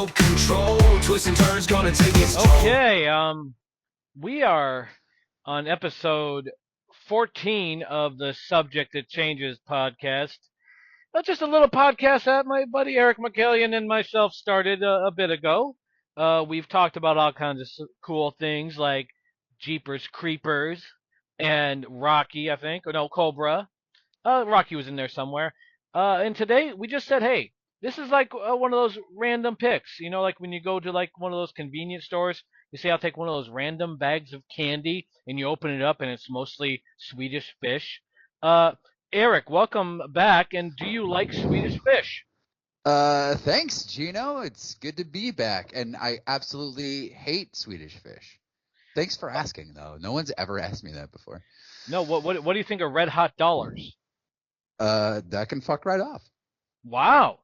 remote control. Twists and turns gonna take its toll. Okay, we are on episode 14 of the Subject That Changes podcast. Just a little podcast that my buddy Eric Michaelian and myself started a bit ago. We've talked about all kinds of cool things like Jeepers Creepers and Rocky, I think. Or no, Cobra. Rocky was in there somewhere. And today we just said, hey, this is like one of those random picks. You know, like when you go to like one of those convenience stores, you say, I'll take one of those random bags of candy, and you open it up, and it's mostly Swedish fish. Uh, Eric, welcome back. And do you like Swedish fish? Thanks, Geno. It's good to be back, and I absolutely hate Swedish fish. Thanks for asking, though. No one's ever asked me that before. No. What do you think of red hot dollars? That can fuck right off. Wow.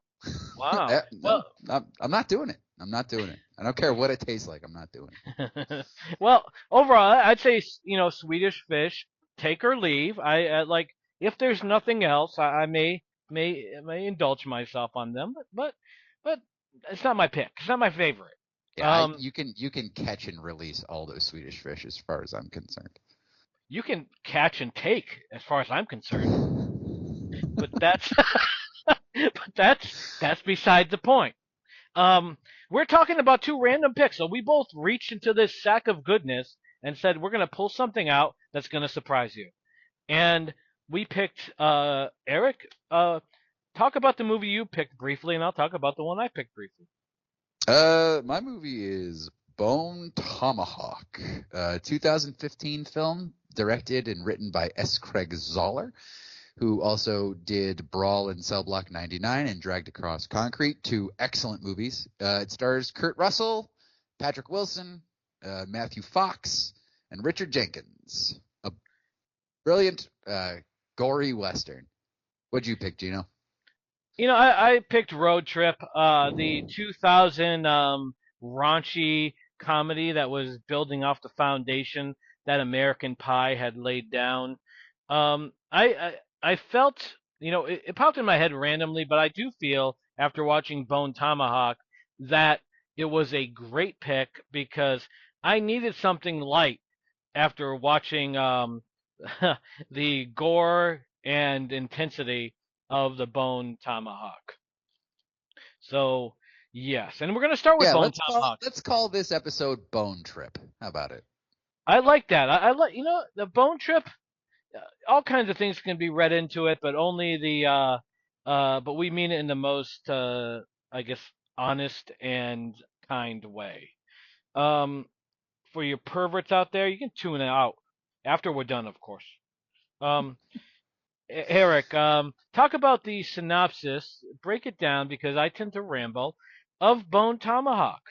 Wow. No, I'm not doing it. I'm not doing it. I don't care what it tastes like. I'm not doing it. Well, overall, I'd say Swedish fish, take or leave. I like if there's nothing else, I may indulge myself on them, but it's not my pick. It's not my favorite. Yeah, you can catch and release all those Swedish fish, as far as I'm concerned. You can catch and take, as far as I'm concerned, but that's that's beside the point. We're talking about two random picks. So we both reached into this sack of goodness and said we're going to pull something out that's going to surprise you. And we picked Eric. Talk about the movie you picked briefly, and I'll talk about the one I picked briefly. My movie is Bone Tomahawk, 2015 film directed and written by S. Craig Zoller, who also did Brawl in Cell Block 99 and Dragged Across Concrete, two excellent movies. It stars Kurt Russell, Patrick Wilson, Matthew Fox, and Richard Jenkins. A brilliant, gory Western. What'd you pick, Geno? I picked Road Trip, the 2000 raunchy comedy that was building off the foundation that American Pie had laid down. I felt, it popped in my head randomly, but I do feel after watching Bone Tomahawk that it was a great pick because I needed something light after watching the gore and intensity of the Bone Tomahawk. So, yes, and we're going to start with Bone Tomahawk. Let's call this episode Bone Trip. How about it? I like that. I like, the Bone Trip. All kinds of things can be read into it, but only but we mean it in the most, I guess, honest and kind way. For your perverts out there, you can tune it out after we're done, of course. Eric, talk about the synopsis. Break it down because I tend to ramble of Bone Tomahawk.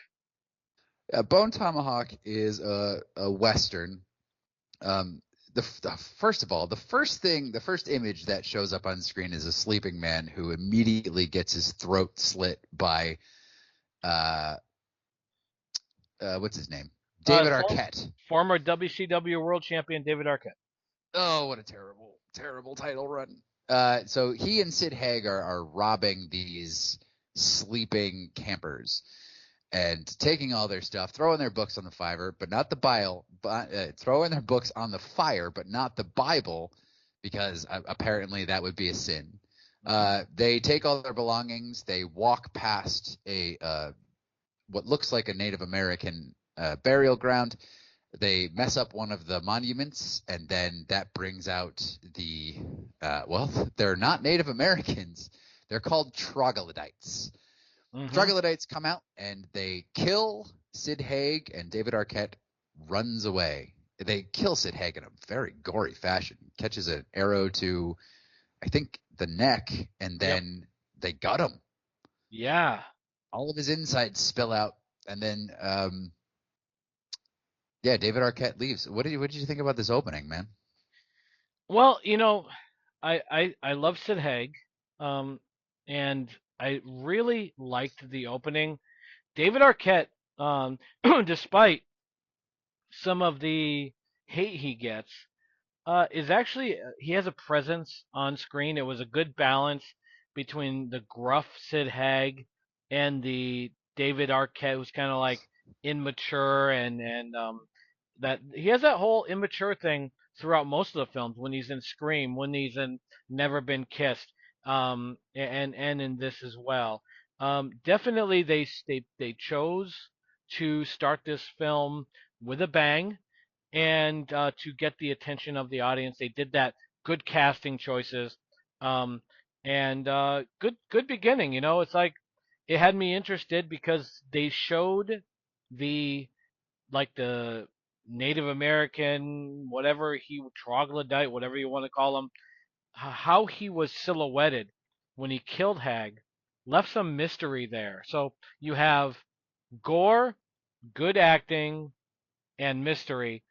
Bone Tomahawk is a Western. First of all, the first image that shows up on screen is a sleeping man who immediately gets his throat slit by, what's his name? David Arquette. Former WCW World Champion David Arquette. Oh, what a terrible, terrible title run. So he and Sid Haig are robbing these sleeping campers and taking all their stuff, throwing their books on the Fiverr, but not the Bible, throwing their books on the fire, but not the Bible, because apparently that would be a sin. They take all their belongings. They walk past what looks like a Native American burial ground. They mess up one of the monuments, and then that brings out they're not Native Americans. They're called troglodytes. Mm-hmm. Troglodytes come out, and they kill Sid Haig, and David Arquette runs away. They kill Sid Haig in a very gory fashion. Catches an arrow to, I think, the neck, and then they gut him. Yeah. All of his insides spill out, and then David Arquette leaves. What did you think about this opening, man? Well, I love Sid Haig, and I really liked the opening. David Arquette, despite some of the hate he gets, is actually he has a presence on screen. It was a good balance between the gruff Sid Haig and the David Arquette was kind of like immature, and that he has that whole immature thing throughout most of the films. When he's in Scream, when he's in Never Been Kissed, and in this as well. Definitely, they chose to start this film with a bang, and to get the attention of the audience. They did that. Good casting choices, um, and good beginning. It's like it had me interested because they showed the the Native American, whatever troglodyte, whatever you want to call him, how he was silhouetted when he killed Hag, left some mystery there. So you have gore, good acting, and mystery.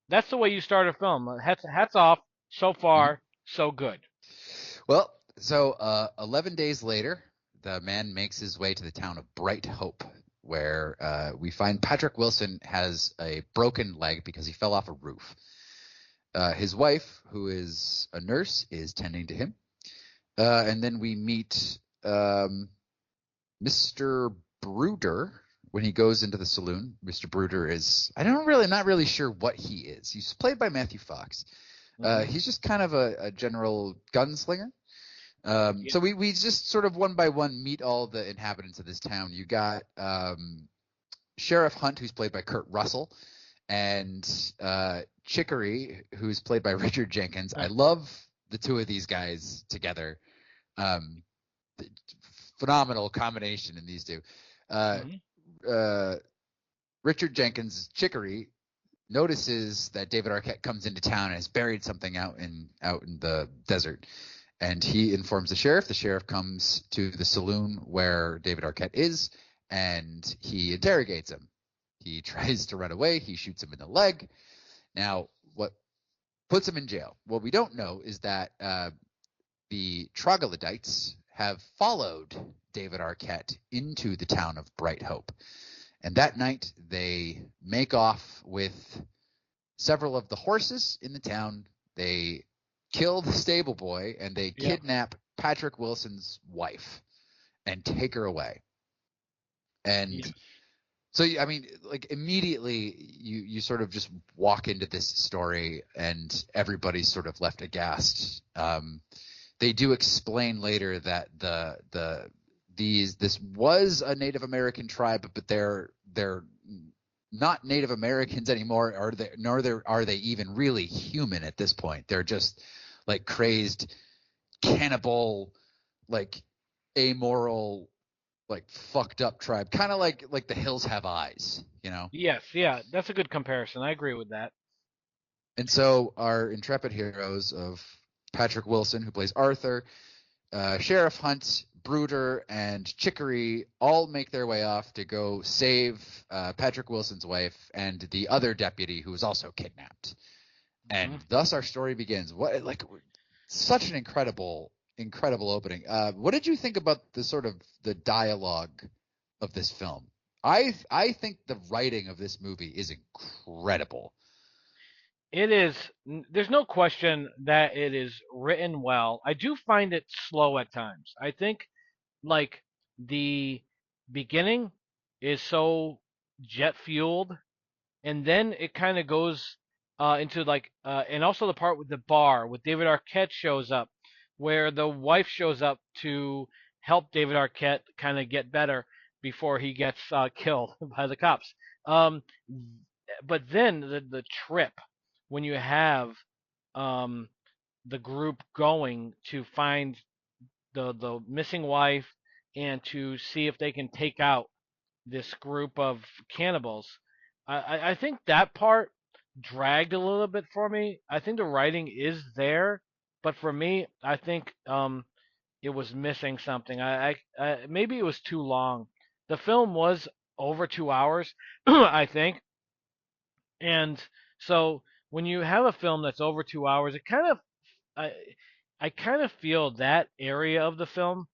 That's the way you start a film. Hats off. So Mhm. far, so good. Well, so 11 days later, the man makes his way to the town of Bright Hope, where we find Patrick Wilson has a broken leg because he fell off a roof. His wife, who is a nurse, is tending to him. And then we meet Mr. Bruder when he goes into the saloon. Mr. Bruder is, not really sure what he is. He's played by Matthew Fox. He's just kind of a general gunslinger. Yeah. So we just sort of one by one meet all the inhabitants of this town. You got Sheriff Hunt, who's played by Kurt Russell, and Chicory, who's played by Richard Jenkins. I love the two of these guys together. Phenomenal combination in these two. Richard Jenkins, Chicory, notices that David Arquette comes into town and has buried something out in the desert. And he informs the sheriff. The sheriff comes to the saloon where David Arquette is, and he interrogates him. He tries to run away. He shoots him in the leg. Now, what puts him in jail? What we don't know is that the troglodytes have followed David Arquette into the town of Bright Hope. And that night, they make off with several of the horses in the town. They kill the stable boy, and they kidnap Patrick Wilson's wife and take her away. And so, I mean, like immediately you sort of just walk into this story and everybody's sort of left aghast. They do explain later that this was a Native American tribe, but they're not Native Americans anymore, are they even really human at this point. They're just like crazed, cannibal, like amoral, like fucked up tribe, kind of like the hills have eyes, Yes, yeah, that's a good comparison. I agree with that. And so our intrepid heroes of Patrick Wilson, who plays Arthur, Sheriff Hunt, Bruder, and Chicory all make their way off to go save Patrick Wilson's wife and the other deputy who was also kidnapped. And thus our story begins. Such an incredible opening. What did you think about the dialogue of this film? I think the writing of this movie is incredible. It is. There's no question that it is written well. I do find it slow at times. I think like the beginning is so jet fueled, and then it kind of goes into and also the part with the bar with David Arquette shows up, where the wife shows up to help David Arquette kind of get better before he gets killed by the cops. Um, but then the trip when you have um, the group going to find the missing wife and to see if they can take out this group of cannibals. I think that part dragged a little bit for me. I think the writing is there, but for me, I think it was missing something. Maybe it was too long. The film was over 2 hours, I think, and so when you have a film that's over 2 hours, it kind of I I kind of feel that area of the film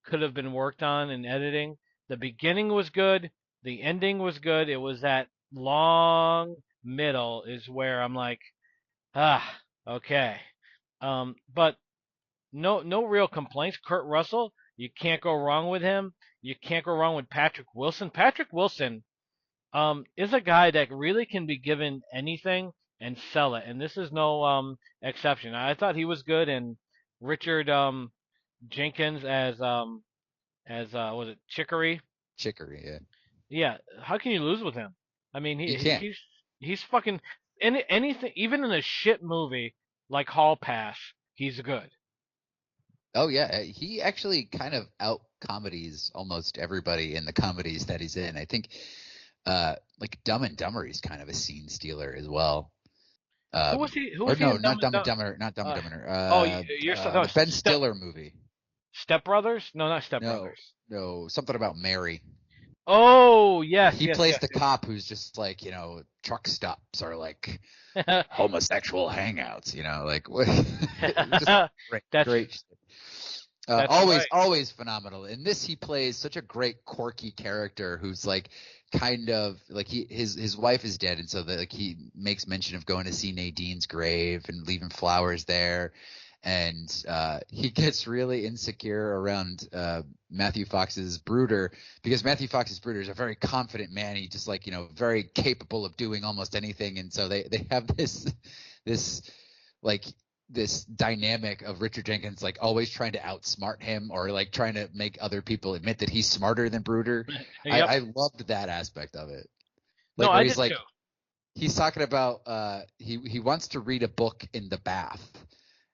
could have been worked on in editing. The beginning was good, the ending was good. It was that long middle is where I'm like, okay. But no real complaints. Kurt Russell, you can't go wrong with him. you can't go wrong with Patrick Wilson. Patrick Wilson is a guy that really can be given anything and sell it, and this is no exception. I thought he was good, and Richard Jenkins as was it Chicory? Chicory, yeah. Yeah, how can you lose with him? I mean, You can't. he's fucking anything, even in a shit movie like Hall Pass, he's good. Oh yeah, he actually kind of out comedies almost everybody in the comedies that he's in. I think like Dumb and Dumber, he's kind of a scene stealer as well. Who was he? Who Or was he no, in not Dumb and Dumber? Dumber, not Dumb and Dumber. Oh, you're no, The Ben Stiller movie. Step Brothers? No, not Step No, Brothers. no, something about Mary. Oh, yes, He yes, plays yes, the cop who's just like, truck stops are like homosexual hangouts, like what? Just great, That's great shit. that's Always, right. always phenomenal. In this, he plays such a great quirky character who's like kind of like his wife is dead, and so like he makes mention of going to see Nadine's grave and leaving flowers there. And he gets really insecure around Matthew Fox's Brooder, because Matthew Fox's Brooder is a very confident man. He just like, very capable of doing almost anything. And so they have this dynamic of Richard Jenkins like always trying to outsmart him, or like trying to make other people admit that he's smarter than Brooder. Yep. I loved that aspect of it. No, Like where I he's did like, too. he's talking about he wants to read a book in the bath.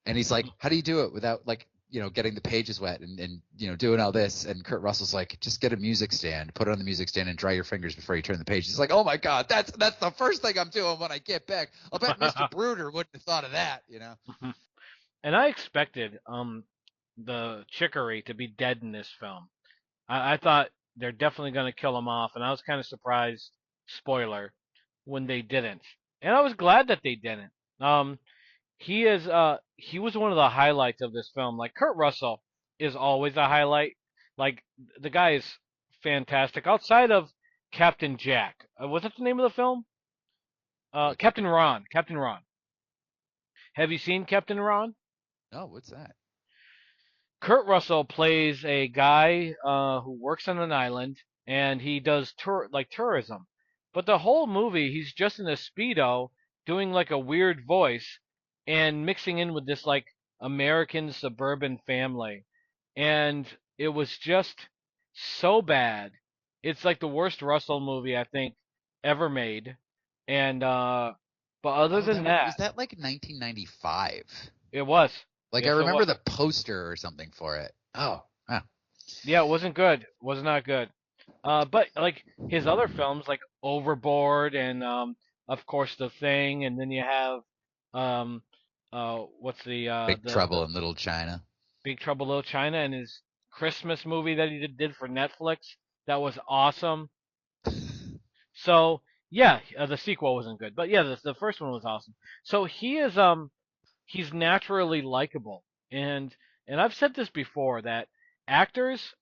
And he's like, how do you do it without like, getting the pages wet and doing all this? And Kurt Russell's like, just get a music stand, put it on the music stand and dry your fingers before you turn the pages. He's like, oh my God, that's the first thing I'm doing when I get back. I'll bet Mr. Brooder wouldn't have thought of that, And I expected the Chicory to be dead in this film. I thought they're definitely going to kill him off, and I was kind of surprised, spoiler, when they didn't. And I was glad that they didn't. He was one of the highlights of this film. Like Kurt Russell is always a highlight. Like the guy is fantastic. Outside of Captain Jack, was that the name of the film? Captain Ron. Captain Ron. Have you seen Captain Ron? Oh, what's that? Kurt Russell plays a guy who works on an island, and he does tourism. But the whole movie, he's just in a Speedo doing like a weird voice and mixing in with this like American suburban family. And it was just so bad. It's like the worst Russell movie I think ever made. And but other Oh, than was that, that like 1995? it was. Like I Yes, it remember was. the poster or something for it. Oh, wow. Yeah, it wasn't good. Was not good. But like his other films, like Overboard and of course The Thing, and then you have um, what's Big the Trouble in Little China. Big Trouble in Little China, and his Christmas movie that he did for Netflix. That was awesome. So yeah, the sequel wasn't good, but yeah, the first one was awesome. So he's naturally likable, and I've said this before that actors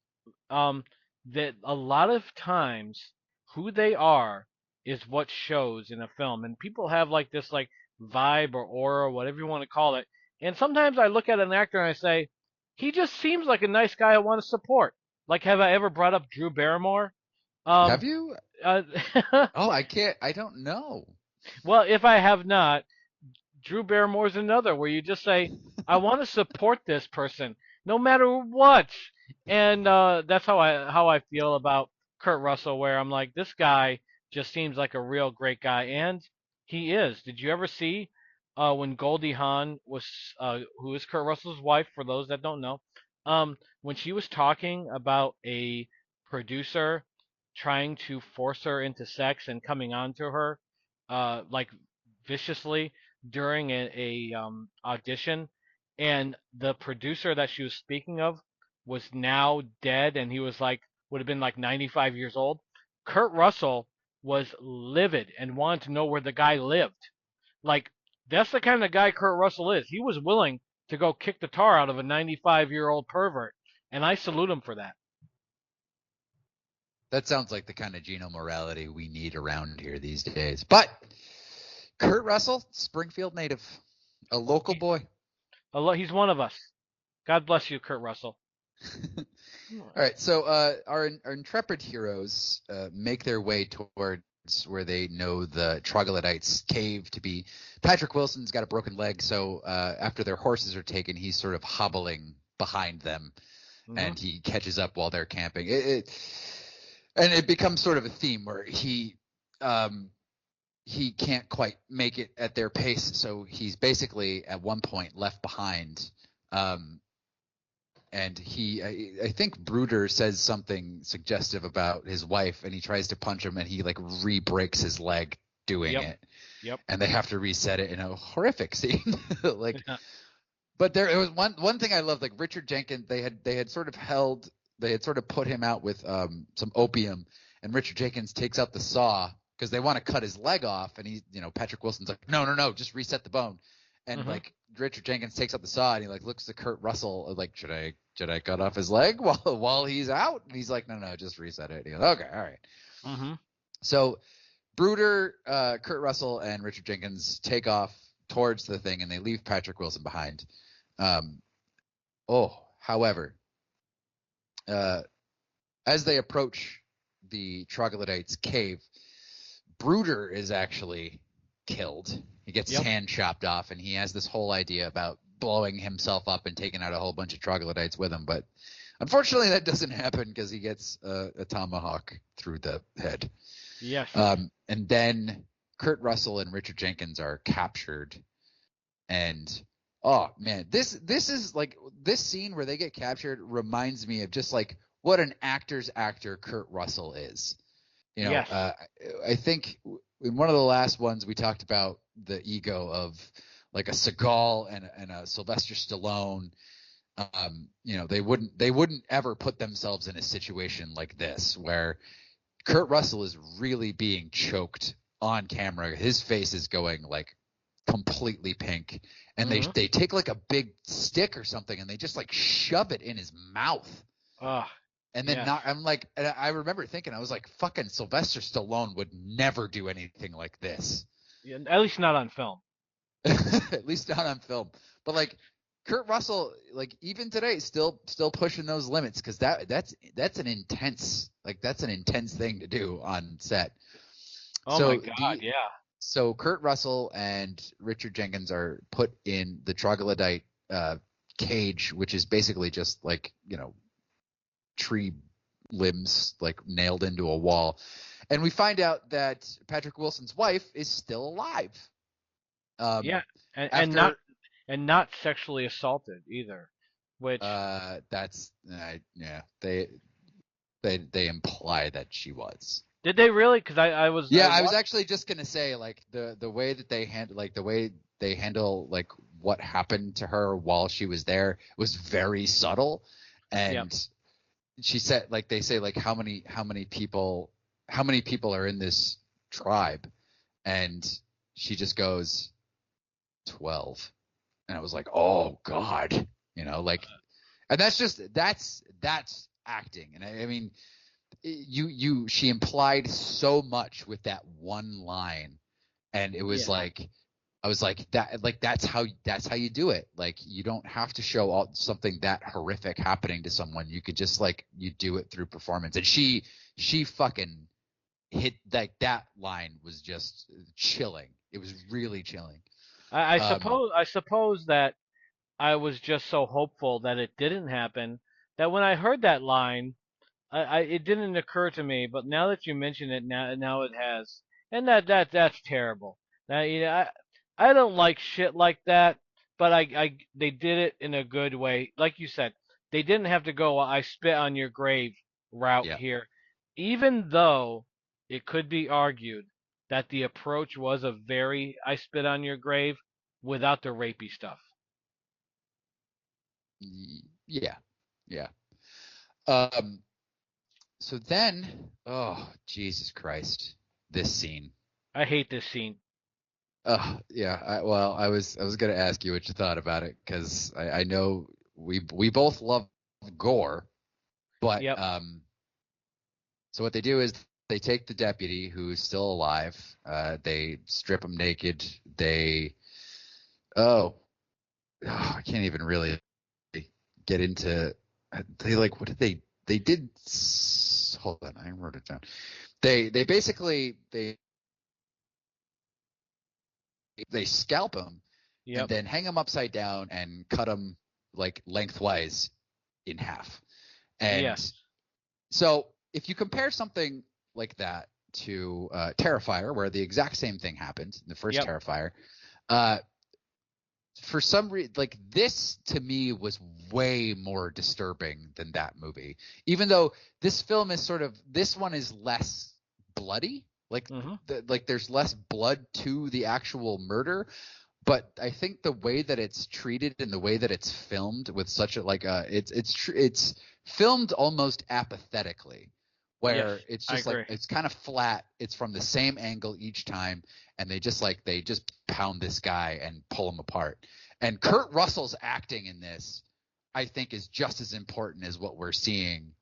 um, that a lot of times who they are is what shows in a film, and people have like this like vibe or aura, whatever you want to call it. And sometimes I look at an actor and I say, he just seems like a nice guy I want to support. Like, have I ever brought up Drew Barrymore? Have Um, you? uh, Oh, I don't know. well, if I have not, Drew Barrymore's another where you just say, I want to support this person no matter what. And that's how I feel about Kurt Russell, where I'm like, this guy just seems like a real great guy, and he is. Did you ever see when Goldie Hawn was, who is Kurt Russell's wife, for those that don't know, when she was talking about a producer trying to force her into sex and coming on to her, like viciously during a audition, and the producer that she was speaking of was now dead, and he was like would have been like 95 years old. Kurt Russell was livid and wanted to know where the guy lived. Like that's the kind of guy Kurt Russell is. He was willing to go kick the tar out of a 95-year-old pervert, and I salute him for that. That sounds like the kind of Geno morality we need around here these days. But Kurt Russell, Springfield native, a local boy. He's one of us. God bless you, Kurt Russell. All right, so our intrepid heroes make their way towards where they know the troglodytes' cave to be. Patrick Wilson's got a broken leg, so after their horses are taken, he's sort of hobbling behind them, and he catches up while they're camping. And it becomes sort of a theme where he can't quite make it at their pace, so he's basically at one point left behind. And I think Bruder says something suggestive about his wife, and he tries to punch him, and he like re-breaks his leg doing it. Yep. And they have to reset it in a horrific scene. But there was one thing I loved, like Richard Jenkins. They had sort of put him out with some opium, and Richard Jenkins takes out the saw because they want to cut his leg off, and Patrick Wilson's like, no, just reset the bone. And like Richard Jenkins takes out the saw, and he like looks to Kurt Russell like, should I cut off his leg while he's out? And he's like, no, just reset it. He goes, okay, all right. So Bruder, Kurt Russell, and Richard Jenkins take off towards the thing, and they leave Patrick Wilson behind. However, as they approach the troglodytes' cave, Bruder is actually killed. He gets his hand chopped off, and he has this whole idea about blowing himself up and taking out a whole bunch of troglodytes with him. But unfortunately, that doesn't happen because he gets a tomahawk through the head. Yes. And then Kurt Russell and Richard Jenkins are captured. And oh man, this is like this scene where they get captured reminds me of just like what an actor's actor Kurt Russell is. I think in one of the last ones we talked about the ego of like a Seagal and a Sylvester Stallone. They wouldn't ever put themselves in a situation like this where Kurt Russell is really being choked on camera. His face is going like completely pink, and they take like a big stick or something and they just like shove it in his mouth. And then I remember thinking, I was like, fucking Sylvester Stallone would never do anything like this. Yeah, at least not on film. At least not on film. But like Kurt Russell, like even today, still pushing those limits because that's an intense thing to do on set. My God, yeah. So Kurt Russell and Richard Jenkins are put in the troglodyte cage, which is basically just like tree limbs like nailed into a wall, and we find out that Patrick Wilson's wife is still alive. And not sexually assaulted either, which they imply that she was. Did they really? Because I was actually just gonna say like the way that they handle like what happened to her while she was there was very subtle, and she said like they say like how many people are in this tribe, and she just goes 12, and I was like, oh God, and that's acting, and I mean she implied so much with that one line, and it was like I was like that's how you do it. Like you don't have to show something that horrific happening to someone. You could just like you do it through performance. And she fucking hit like that line was just chilling. It was really chilling. I suppose that I was just so hopeful that it didn't happen that when I heard that line, it didn't occur to me. But now that you mention it, now it has, and that's terrible. Now I don't like shit like that, but they did it in a good way. Like you said, they didn't have to go I spit on your grave route here, even though it could be argued that the approach was a very I spit on your grave without the rapey stuff. Yeah. So then, oh Jesus Christ, this scene. I hate this scene. Yeah. I was gonna ask you what you thought about it because I know we both love gore, but so what they do is they take the deputy who's still alive, they strip him naked, I can't even really get into. They like what did they hold on, I wrote it down. They basically they scalp him and then hang him upside down and cut him like lengthwise in half. And so if you compare something like that to Terrifier, where the exact same thing happened in the first Terrifier, for some reason, like this to me was way more disturbing than that movie. Even though this film is this one is less bloody, like there's less blood to the actual murder. But I think the way that it's treated and the way that it's filmed with such a it's filmed almost apathetically, where it's just like it's kind of flat. It's from the same angle each time, and they just pound this guy and pull him apart. And Kurt Russell's acting in this, I think, is just as important as what we're seeing,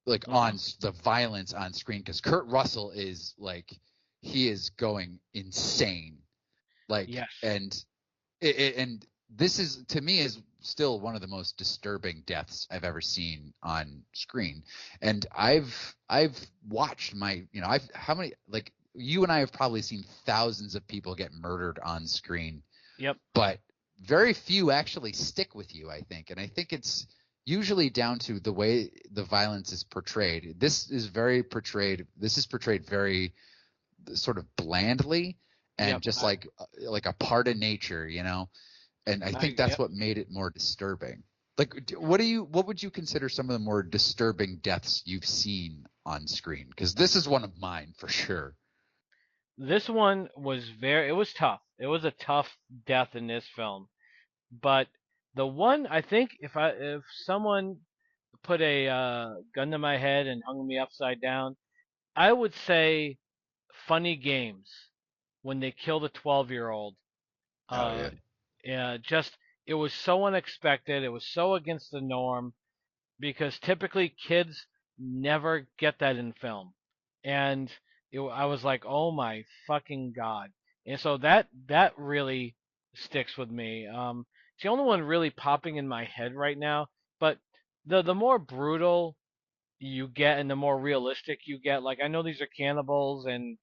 like on the violence on screen, because Kurt Russell is like he is going insane. And this is, to me, is still one of the most disturbing deaths I've ever seen on screen. And I've watched how many, like you and I have probably seen thousands of people get murdered on screen. But very few actually stick with you, I think. And I think it's usually down to the way the violence is portrayed. This is portrayed very sort of blandly. And just like a part of nature, and I think that's what made it more disturbing. Like, what would you consider some of the more disturbing deaths you've seen on screen? Because this is one of mine for sure. This one was it was tough. It was a tough death in this film, but the one, I think, if someone put a gun to my head and hung me upside down, I would say Funny Games, when they kill the 12-year-old. It was so unexpected. It was so against the norm, because typically kids never get that in film. And I was like, oh my fucking God. And so that really sticks with me. It's the only one really popping in my head right now. But the more brutal you get and the more realistic you get, like I know these are cannibals and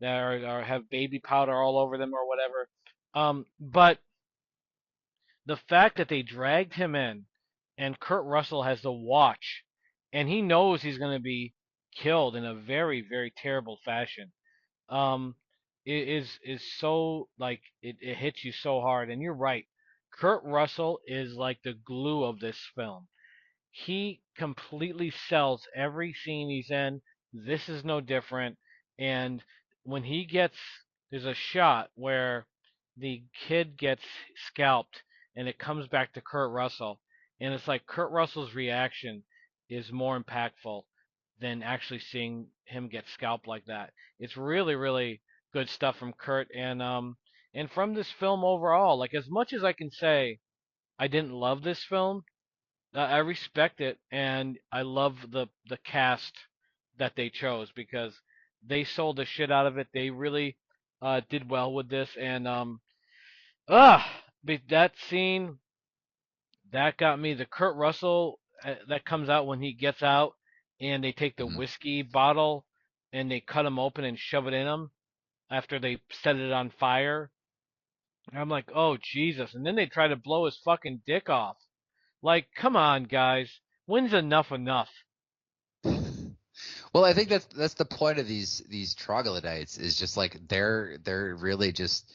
that have baby powder all over them or whatever. But the fact that they dragged him in and Kurt Russell has to watch, and he knows he's going to be killed in a very, very terrible fashion, is so, like, it hits you so hard. And you're right, Kurt Russell is like the glue of this film. He completely sells every scene he's in. This is no different. And when there's a shot where the kid gets scalped and it comes back to Kurt Russell, and it's like Kurt Russell's reaction is more impactful than actually seeing him get scalped like that. It's really, really good stuff from Kurt, and from this film overall. Like, as much as I can say I didn't love this film, I respect it, and I love the cast that they chose, because they sold the shit out of it. They really did well with this, and but that scene that got me. The Kurt Russell that comes out when he gets out, and they take the whiskey bottle and they cut him open and shove it in him after they set it on fire. And I'm like, oh Jesus! And then they try to blow his fucking dick off. Like, come on, guys. When's enough enough? Well, I think that's the point of these troglodytes, is just like they're really just,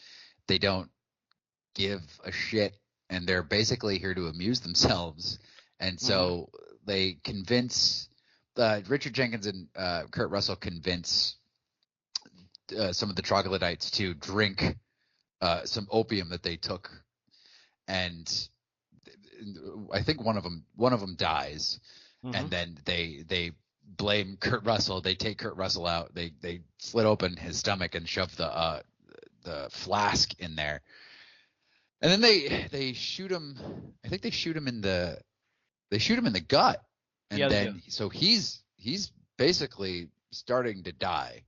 they don't give a shit, and they're basically here to amuse themselves. And so they convince Richard Jenkins and Kurt Russell convince some of the troglodytes to drink some opium that they took, and I think one of them dies, and then they blame Kurt Russell. They take Kurt Russell out. They slit open his stomach and shove the flask in there, and then they shoot him. I think they shoot him in the gut, and then so he's basically starting to die.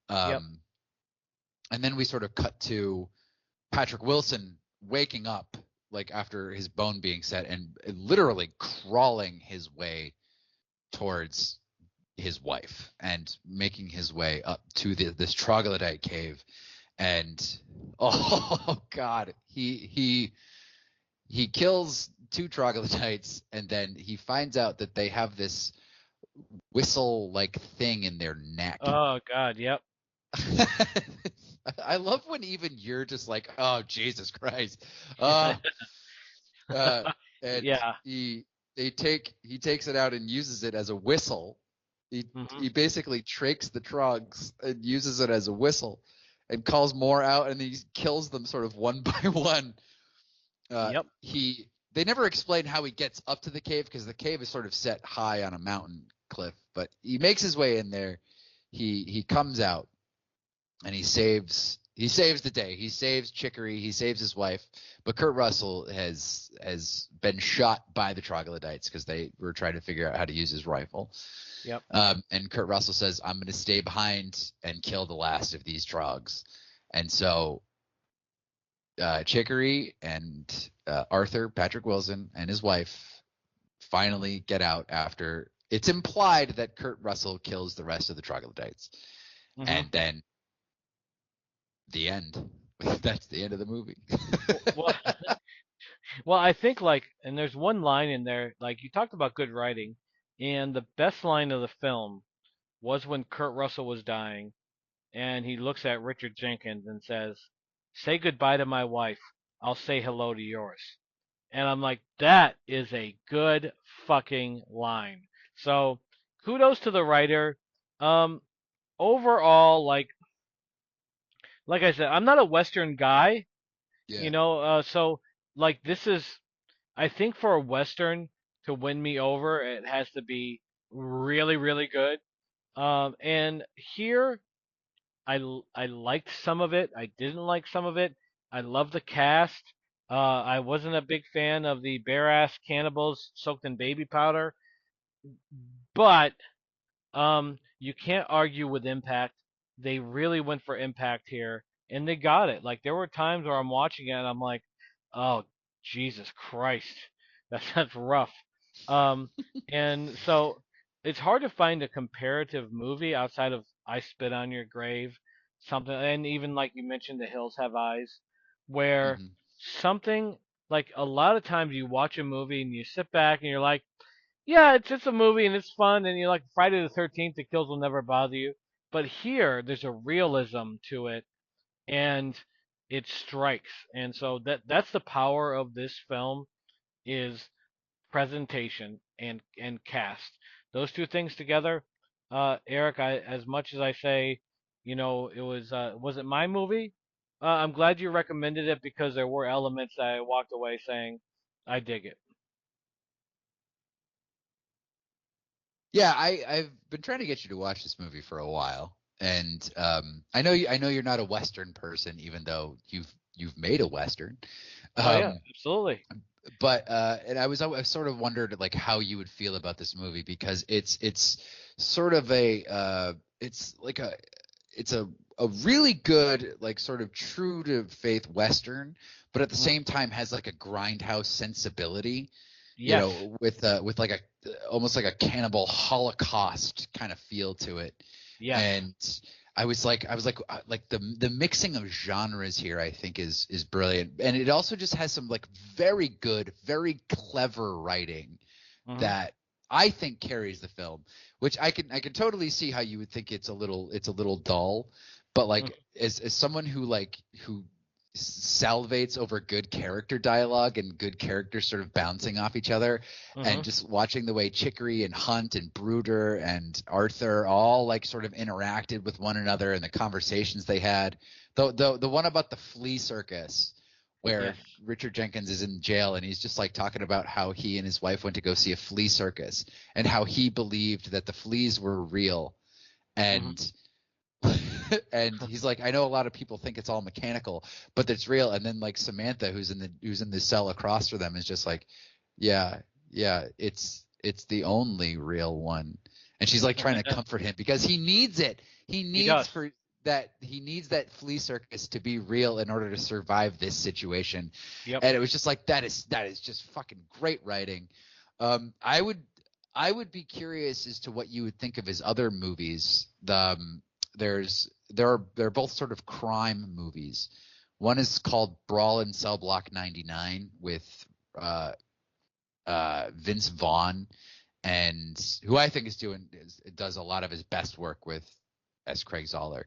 And then we sort of cut to Patrick Wilson waking up, like after his bone being set, and literally crawling his way towards his wife and making his way up to this troglodyte cave. And oh God, he kills 2 troglodytes, and then he finds out that they have this whistle like thing in their neck. Oh God, yep. I love when even you're just like, oh Jesus Christ. And Yeah. he takes it out and uses it as a whistle. He basically tricks the trogs and uses it as a whistle and calls more out, and he kills them sort of one by one. Yep. They never explain how he gets up to the cave, because the cave is sort of set high on a mountain cliff, but he makes his way in there. He comes out and he saves the day. He saves Chicory, he saves his wife, but Kurt Russell has been shot by the troglodytes because they were trying to figure out how to use his rifle. Yep. And Kurt Russell says, I'm going to stay behind and kill the last of these trogs. And so Chicory and Arthur, Patrick Wilson, and his wife finally get out after it's implied that Kurt Russell kills the rest of the troglodytes. And then the end. That's the end of the movie. Well, I think and there's one line in there, you talked about good writing, and the best line of the film was when Kurt Russell was dying, and he looks at Richard Jenkins and says, "Say goodbye to my wife. I'll say hello to yours." And I'm like, that is a good fucking line. So kudos to the writer. Overall, like I said, I'm not a Western guy, Yeah. so this is, I think for a Western to win me over, it has to be really, really good. And here, I liked some of it. I didn't like some of it. I love the cast. I wasn't a big fan of the bare ass cannibals soaked in baby powder, but you can't argue with impact. They really went for impact here, and they got it. There were times where I'm watching it and I'm like, oh Jesus Christ, that's rough. Um, and so it's hard to find a comparative movie outside of I Spit on Your Grave, something, and even like you mentioned, The Hills Have Eyes, where Mm-hmm. something a lot of times you watch a movie and you sit back and you're like, yeah, it's just a movie and it's fun, and you like Friday the 13th, the kills will never bother you. But here, there's a realism to it, and it strikes. And so that's the power of this film is presentation and cast. Those two things together, Eric. As much as I say, it was it my movie? I'm glad you recommended it because there were elements that I walked away saying, I dig it. Yeah, I've been trying to get you to watch this movie for a while, and I know you're not a Western person, even though you've made a Western. Oh yeah, absolutely. But and I sort of wondered how you would feel about this movie, because it's sort of it's a really good sort of true to faith Western, but at the same time has a grindhouse sensibility. Yes. With almost like a cannibal Holocaust kind of feel to it. Yes. And I was like the mixing of genres here, I think is brilliant. And it also just has some very good, very clever writing that I think carries the film, which I can totally see how you would think it's a little dull, but as someone who salivates over good character dialogue and good characters sort of bouncing off each other, and just watching the way Chicory and Hunt and Bruder and Arthur all sort of interacted with one another and the conversations they had. The one about the flea circus, where Richard Jenkins is in jail and he's just talking about how he and his wife went to go see a flea circus and how he believed that the fleas were real. And and he's like, I know a lot of people think it's all mechanical, but it's real. And then Samantha, who's in the cell across from them, is just like, yeah, it's the only real one. And she's trying to comfort him because he needs it. He needs that flea circus to be real in order to survive this situation. Yep. And it was just that is just fucking great writing. I would be curious as to what you would think of his other movies. They're both sort of crime movies. One is called Brawl in Cell Block 99 with Vince Vaughn, and who I think does a lot of his best work with S. Craig Zoller.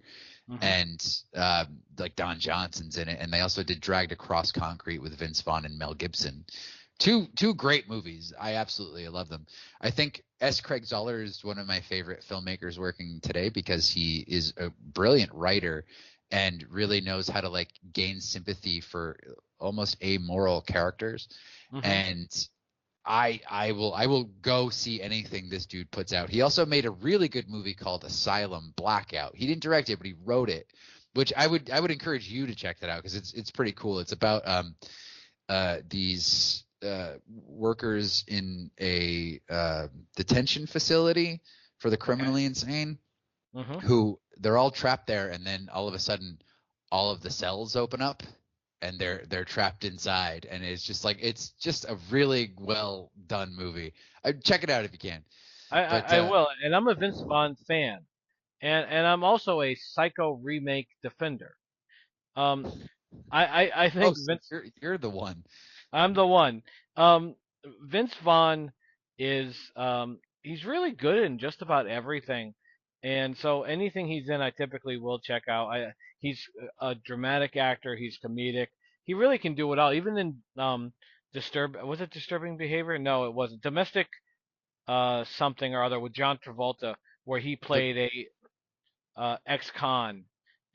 Mm-hmm. And like Don Johnson's in it, and they also did Dragged Across Concrete with Vince Vaughn and Mel Gibson. Two great movies. I absolutely love them. I think S. Craig Zoller is one of my favorite filmmakers working today because he is a brilliant writer and really knows how to like gain sympathy for almost amoral characters. Mm-hmm. And I will go see anything this dude puts out. He also made a really good movie called Asylum Blackout. He didn't direct it, but he wrote it, which I would encourage you to check that out because it's pretty cool. It's about these workers in a detention facility for the criminally insane, Mm-hmm. who they're all trapped there, and then all of a sudden all of the cells open up and they're trapped inside, and it's just a really well done movie. Check it out if you can. I will, and I'm a Vince Vaughn fan, and I'm also a Psycho remake defender. I think so Vince. you're the one. I'm the one. Vince Vaughn is he's really good in just about everything, and so anything he's in, I typically will check out. He's a dramatic actor. He's comedic. He really can do it all. Even in Disturbing Behavior? No, it wasn't. Domestic something or other with John Travolta, where he played a ex-con,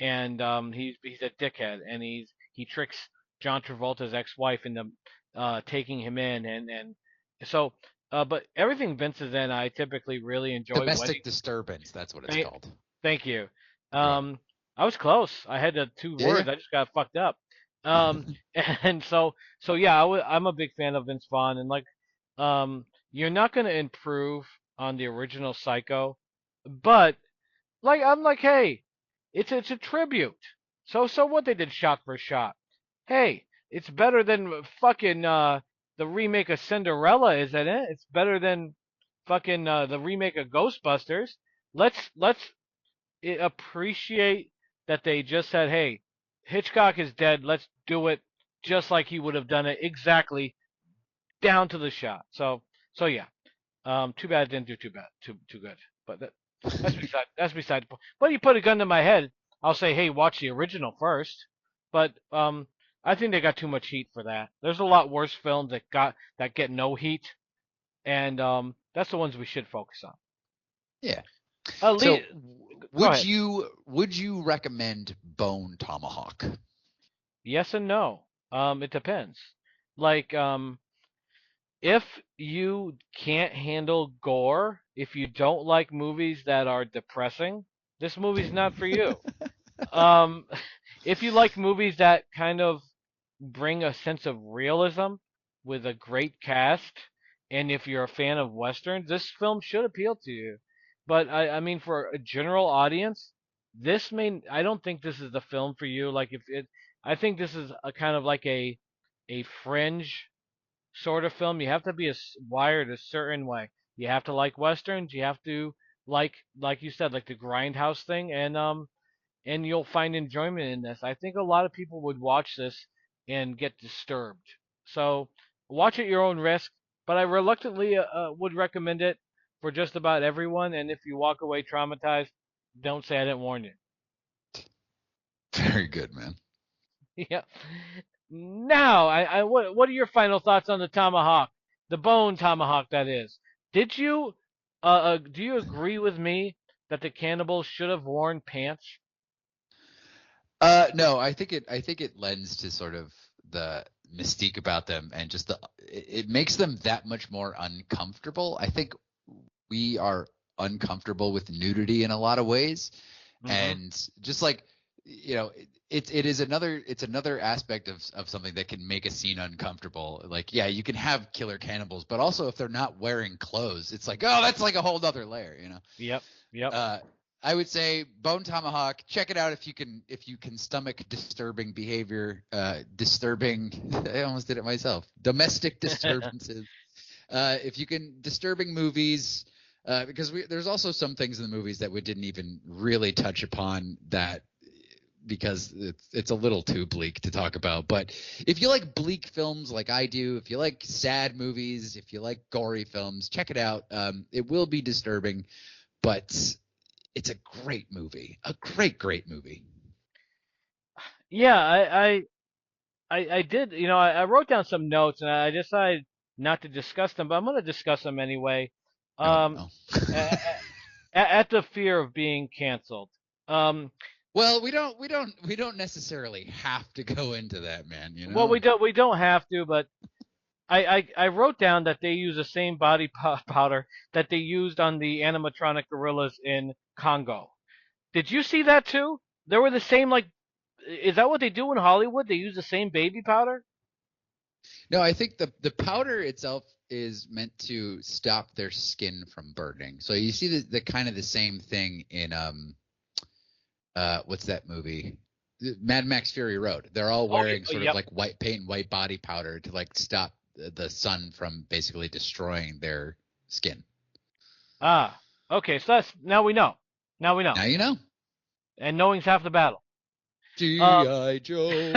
and he's a dickhead, and he tricks John Travolta's ex-wife into taking him in, and so but everything Vince is in, I typically really enjoy. Domestic Disturbance, that's what it's called. Thank you. I was close. I had the two words. I just got fucked up. And so yeah, I'm a big fan of Vince Vaughn, and like you're not going to improve on the original Psycho, but like I'm like, hey, it's a tribute. So what they did shot for shot. Hey, it's better than fucking the remake of Cinderella, isn't it? It's better than fucking the remake of Ghostbusters. Let's appreciate that they just said, hey, Hitchcock is dead. Let's do it just like he would have done it, exactly down to the shot. So yeah. Too bad it didn't do too good. But that's beside the point. But you put a gun to my head, I'll say, hey, watch the original first. But I think they got too much heat for that. There's a lot worse films that get no heat, and that's the ones we should focus on. Yeah. So, would you recommend Bone Tomahawk? Yes and no. It depends. Like, if you can't handle gore, if you don't like movies that are depressing, this movie's not for you. If you like movies that kind of bring a sense of realism with a great cast, and if you're a fan of westerns, this film should appeal to you. But I mean, for a general audience, I don't think this is the film for you. Like I think this is a kind of like a fringe sort of film. You have to be wired a certain way. You have to like westerns. You have to like you said, like the grindhouse thing, and you'll find enjoyment in this. I think a lot of people would watch this and get disturbed. So watch at your own risk. But I reluctantly would recommend it for just about everyone. And if you walk away traumatized, don't say I didn't warn you. Very good, man. Yeah. Now, what are your final thoughts on the tomahawk, the bone tomahawk? That is. Did you do you agree with me that the cannibals should have worn pants? No, I think it lends to sort of the mystique about them, and just it makes them that much more uncomfortable. I think we are uncomfortable with nudity in a lot of ways, and just like it's another aspect of something that can make a scene uncomfortable. Like, yeah, you can have killer cannibals, but also if they're not wearing clothes, it's like, oh, that's like a whole other layer, Yep. I would say Bone Tomahawk. Check it out if you can stomach disturbing behavior, I almost did it myself. Domestic disturbances. If you can, disturbing movies, because there's also some things in the movies that we didn't even really touch upon that because it's a little too bleak to talk about. But if you like bleak films like I do, if you like sad movies, if you like gory films, check it out. It will be disturbing, but it's a great movie. A great movie. Yeah, I did. You know, I wrote down some notes, and I decided not to discuss them, but I'm going to discuss them anyway. Oh Um, no. at the fear of being canceled. Um, Well, we don't necessarily have to go into that, man. You well, know. we don't have to, but I wrote down that they use the same body powder that they used on the animatronic gorillas in Congo. Did you see that too? They were the same. Like, is that what they do in Hollywood? They use the same baby powder? No, I think the powder itself is meant to stop their skin from burning. So you see the kind of the same thing in what's that movie? Mad Max Fury Road. They're all Oh, wearing sort of yep. like white paint and white body powder to like stop the sun from basically destroying their skin. Ah, okay. So that's now we know. Now we know, Now you know. and knowing's half the battle. Um, G.I. Joe.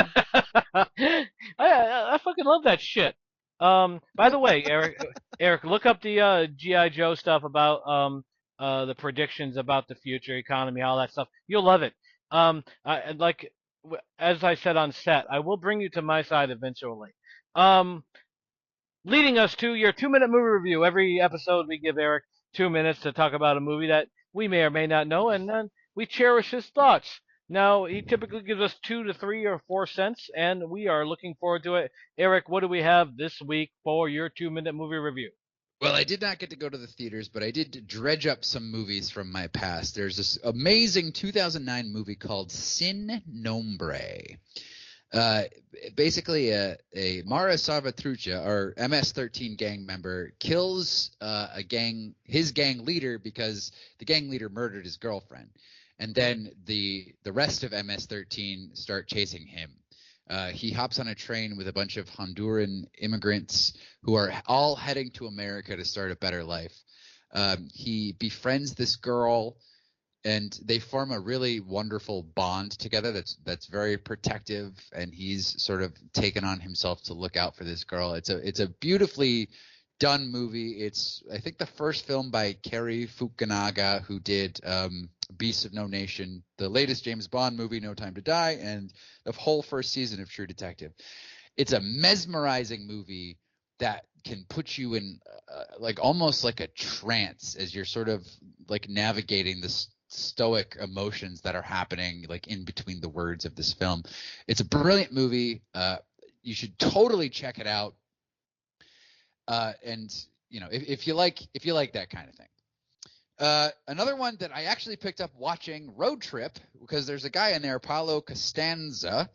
I fucking love that shit. By the way, Eric, look up the GI Joe stuff about the predictions about the future economy, all that stuff. You'll love it. Like as I said on set, I will bring you to my side eventually. Um, Leading us to your 2 minute movie review. Every episode, we give Eric 2 minutes to talk about a movie that we may or may not know, and then we cherish his thoughts. Now, he typically gives us 2 to 3 or 4 cents, and we are looking forward to it. Eric, what do we have this week for your 2 minute movie review? Well, I did not get to go to the theaters, but I did dredge up some movies from my past. There's this amazing 2009 movie called Sin Nombre. Uh, Basically, a Mara Salvatrucha, or MS-13 gang member, kills his gang leader because the gang leader murdered his girlfriend, and then the rest of MS-13 start chasing him. He hops on a train with a bunch of Honduran immigrants who are all heading to America to start a better life. He befriends this girl, and they form a really wonderful bond together that's very protective, and he's sort of taken on himself to look out for this girl. It's a beautifully done movie. It's, I think, the first film by Cary Fukunaga, who did Beasts of No Nation, the latest James Bond movie, No Time to Die, and the whole first season of True Detective. It's a mesmerizing movie that can put you in like almost like a trance as you're sort of like navigating this stoic emotions that are happening like in between the words of this film. It's a brilliant movie. You should totally check it out. And you know, if you like that kind of thing. Another one that I actually picked up watching, Road Trip, because there's a guy in there, Paulo Costanza.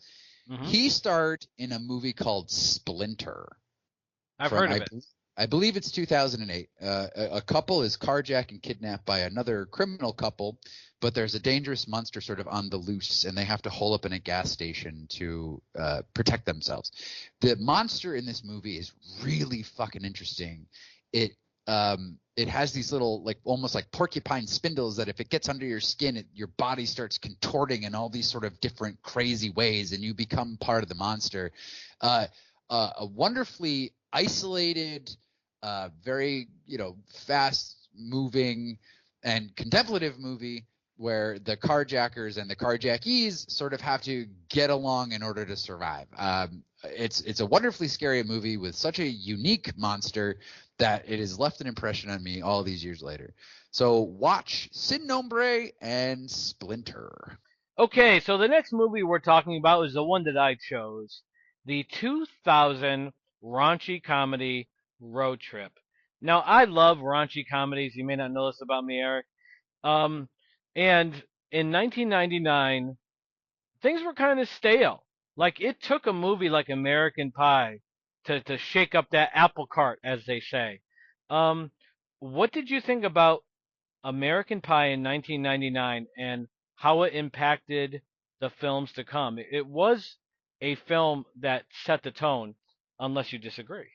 Mm-hmm. He starred in a movie called Splinter. I've heard of it. I believe it's 2008. A couple is carjacked and kidnapped by another criminal couple, but there's a dangerous monster sort of on the loose, and they have to hole up in a gas station to protect themselves. The monster in this movie is really fucking interesting. It has these little, like, almost like porcupine spindles that if it gets under your skin, your body starts contorting in all these sort of different crazy ways, and you become part of the monster. A wonderfully isolated, very, fast moving and contemplative movie where the carjackers and the carjackees sort of have to get along in order to survive. It's a wonderfully scary movie with such a unique monster that it has left an impression on me all these years later. So watch Sin Nombre and Splinter. Okay, so the next movie we're talking about is the one that I chose, the 2000 raunchy comedy Road Trip. Now, I love raunchy comedies. You may not know this about me, Eric. Um, and in 1999, things were kind of stale. Like, it took a movie like American Pie to shake up that apple cart, as they say. Um, what did you think about American Pie in 1999 and how it impacted the films to come? It was a film that set the tone, unless you disagree.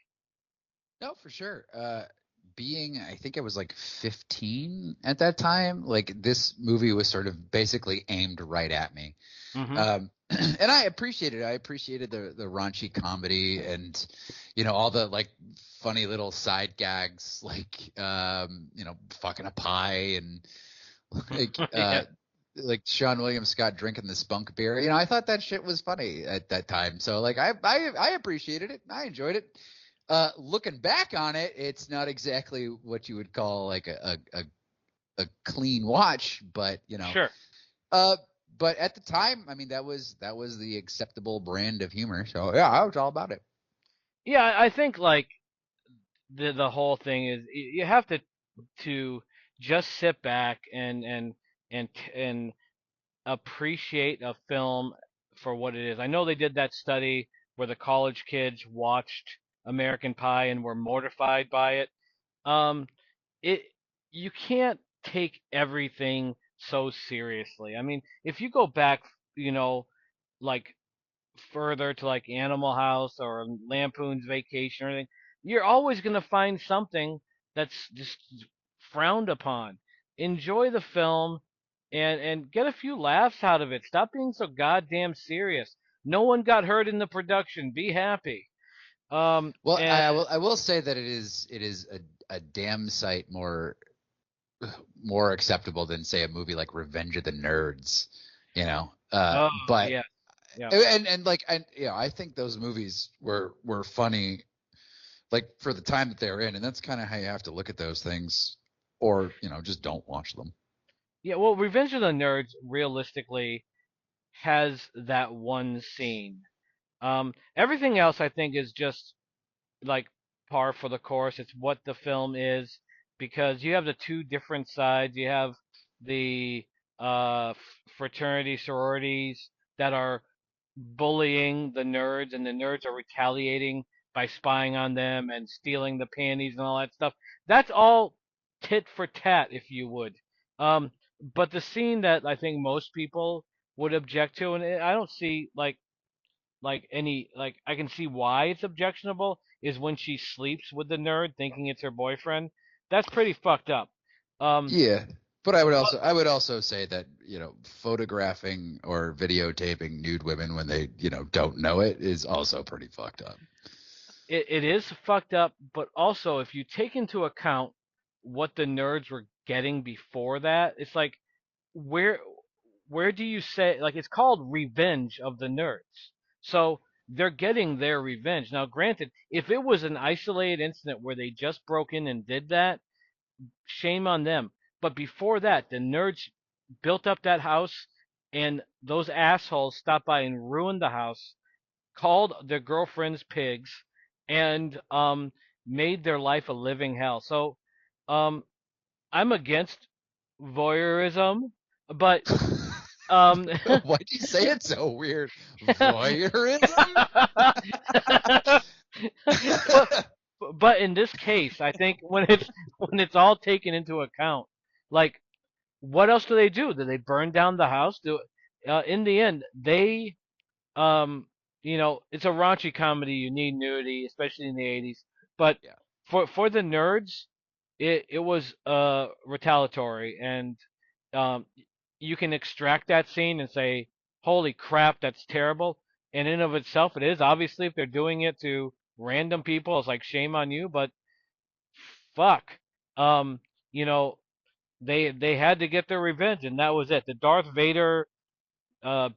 No, for sure. I think I was like 15 at that time. Like this movie was sort of basically aimed right at me. Mm-hmm. And I appreciated it. I appreciated the raunchy comedy and, all the like funny little side gags, like, fucking a pie and like, Yeah. like Sean William Scott drinking the spunk beer. I thought that shit was funny at that time. So like, I appreciated it. I enjoyed it. Looking back on it, it's not exactly what you would call like a clean watch, but Sure. uh, but at the time, I mean, that was the acceptable brand of humor. So yeah, I was all about it. Yeah, I think like the whole thing is you have to just sit back and appreciate a film for what it is. I know they did that study where the college kids watched American Pie and were mortified by it. Um, it you can't take everything so seriously. I mean, if you go back, you know, like further to like Animal House or Lampoon's Vacation or anything, you're always going to find something that's just frowned upon. Enjoy the film and get a few laughs out of it. Stop being so goddamn serious. No one got hurt in the production. Be happy. Well, And I will say that it is a damn sight more acceptable than say a movie like Revenge of the Nerds, oh but yeah, yeah. and like I think those movies were funny like for the time that they're in, and that's kind of how you have to look at those things, or just don't watch them. Yeah, well, Revenge of the Nerds realistically has that one scene. Everything else I think is just like par for the course. It's what the film is because you have the two different sides. You have the fraternity sororities that are bullying the nerds, and the nerds are retaliating by spying on them and stealing the panties and all that stuff. That's all tit for tat, if you would. Um, but the scene that I think most people would object to, and I don't see like any like I can see why it's objectionable is when she sleeps with the nerd thinking it's her boyfriend. That's pretty fucked up. Um, Yeah, but I would but also I would also say that photographing or videotaping nude women when they don't know it is also pretty fucked up. it is fucked up. But also, if you take into account what the nerds were getting before that, it's like where where do you say like it's called Revenge of the Nerds. So they're getting their revenge. Now, granted, if it was an isolated incident where they just broke in and did that, shame on them. But before that, the nerds built up that house, and those assholes stopped by and ruined the house, called their girlfriends pigs, and made their life a living hell. So um, I'm against voyeurism, but um, Why'd you say it so weird? Voyeurism? but but in this case, I think when it's all taken into account, like what else do they do? Do they burn down the house? In the end, they it's a raunchy comedy. You need nudity, especially in the '80s. But Yeah. for the nerds, it was retaliatory, and um, you can extract that scene and say, "Holy crap, that's terrible." And in of itself, it is. Obviously, if they're doing it to random people, it's like shame on you. But fuck, um, you know, they had to get their revenge, and that was it. The Darth Vader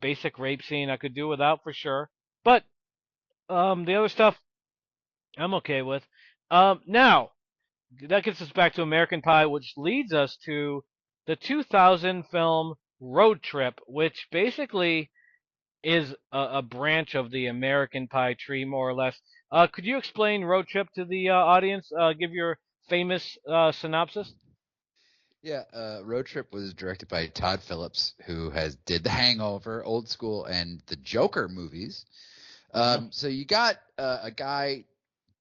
basic rape scene I could do without for sure, but the other stuff I'm okay with. Now that gets us back to American Pie, which leads us to the 2000 film Road Trip, which basically is a branch of the American Pie tree, more or less. Could you explain Road Trip to the audience? Give your famous synopsis. Yeah, Road Trip was directed by Todd Phillips, who has did The Hangover, Old School, and the Joker movies. Hmm. So you got a guy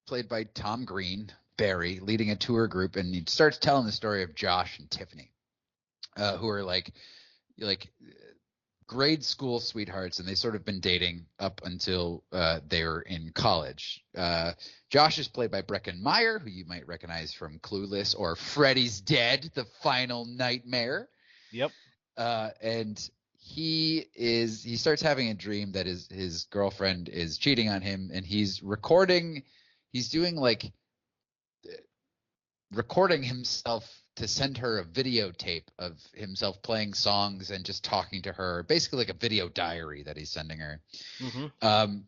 played by Tom Green, Barry, leading a tour group, and he starts telling the story of Josh and Tiffany, who are like grade school sweethearts, and they sort of been dating up until they're in college. Josh is played by Breckin Meyer, who you might recognize from Clueless or Freddy's Dead, The Final Nightmare. Yep. And he starts having a dream that his girlfriend is cheating on him, and he's doing like recording himself to send her a videotape of himself playing songs and just talking to her, basically like a video diary that he's sending her. Mm-hmm.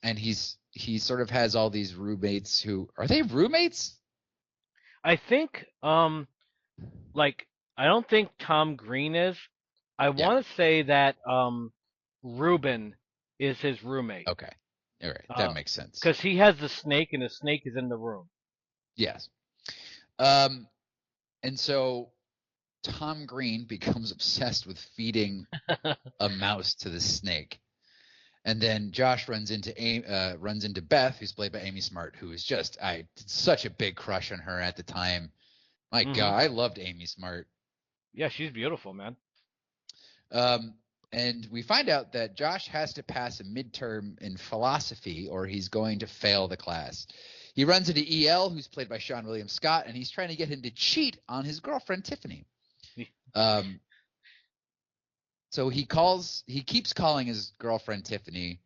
And he sort of has all these roommates who are they roommates? I think like I don't think Tom Green is. I want to say that Ruben is his roommate. Okay. All right. That makes sense. Because he has the snake, and the snake is in the room. Yes. And so Tom Green becomes obsessed with feeding a mouse to the snake. And then Josh runs into Beth, who's played by Amy Smart, who is just such a big crush on her at the time. My God, I loved Amy Smart. Yeah, she's beautiful, man. And we find out that Josh has to pass a midterm in philosophy or he's going to fail the class. He runs into EL, who's played by Sean William Scott, and he's trying to get him to cheat on his girlfriend, Tiffany. So he keeps calling his girlfriend Tiffany,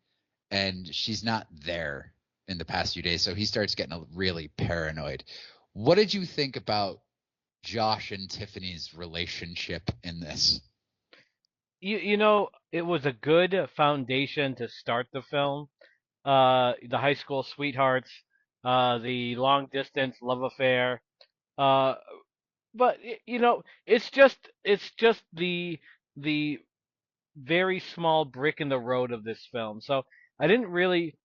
and she's not there in the past few days. So he starts getting really paranoid. What did you think about Josh and Tiffany's relationship in this? You know, it was a good foundation to start the film. The high school sweethearts, the long distance love affair. But you know, it's just the very small brick in the road of this film. So I didn't really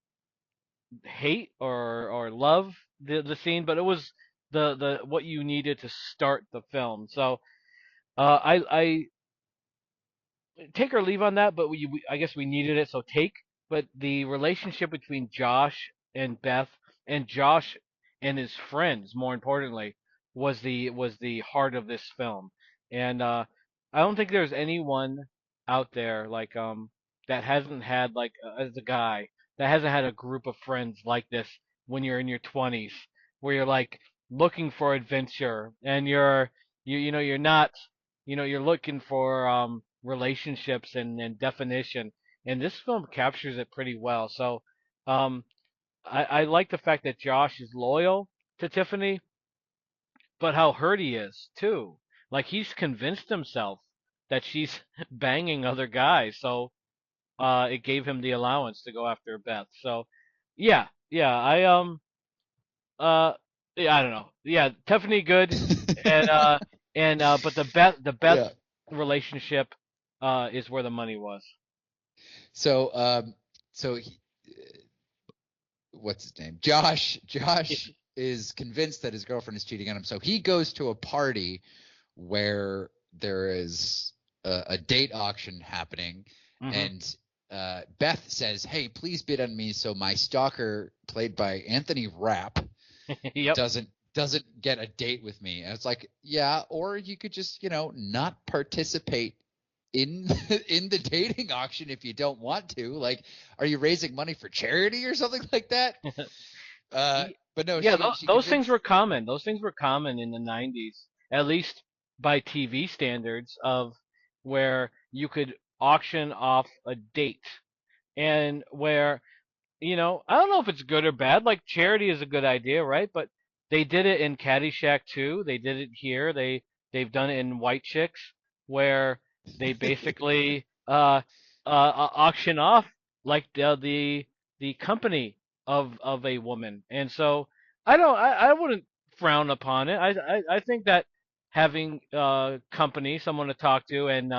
hate or love the scene, but it was the what you needed to start the film. So I take or leave on that, but I guess we needed it, so take. But the relationship between Josh and Beth, and Josh and his friends, more importantly, was the heart of this film. And I don't think there's anyone out there like that hasn't had like as a guy that hasn't had a group of friends like this when you're in your 20s, where you're like looking for adventure, and you know you're not, you know, you're looking for relationships and definition, and this film captures it pretty well. So um, I like the fact that Josh is loyal to Tiffany, but how hurt he is too. Like he's convinced himself that she's banging other guys, so it gave him the allowance to go after Beth. So yeah, uh yeah, I don't know. Yeah, Tiffany good, and but the Beth Yeah. relationship is where the money was. So what's his name? Josh is convinced that his girlfriend is cheating on him. So he goes to a party where there is a date auction happening, and Beth says, "Hey, please bid on me so my stalker, played by Anthony Rapp, Yep. doesn't get a date with me." And it's like, yeah, or you could just, not participate in the dating auction if you don't want to. Like, are you raising money for charity or something like that? But no, Yeah, she those things convinced. were common. Those things were common in the 90s, at least by TV standards, of where you could auction off a date, and where, you know, I don't know if it's good or bad. Like charity is a good idea, right? But they did it in Caddyshack too. They did it here. They've done it in White Chicks, where they basically auction off like the company of a woman. And so I wouldn't frown upon it. I think that having company, someone to talk to, and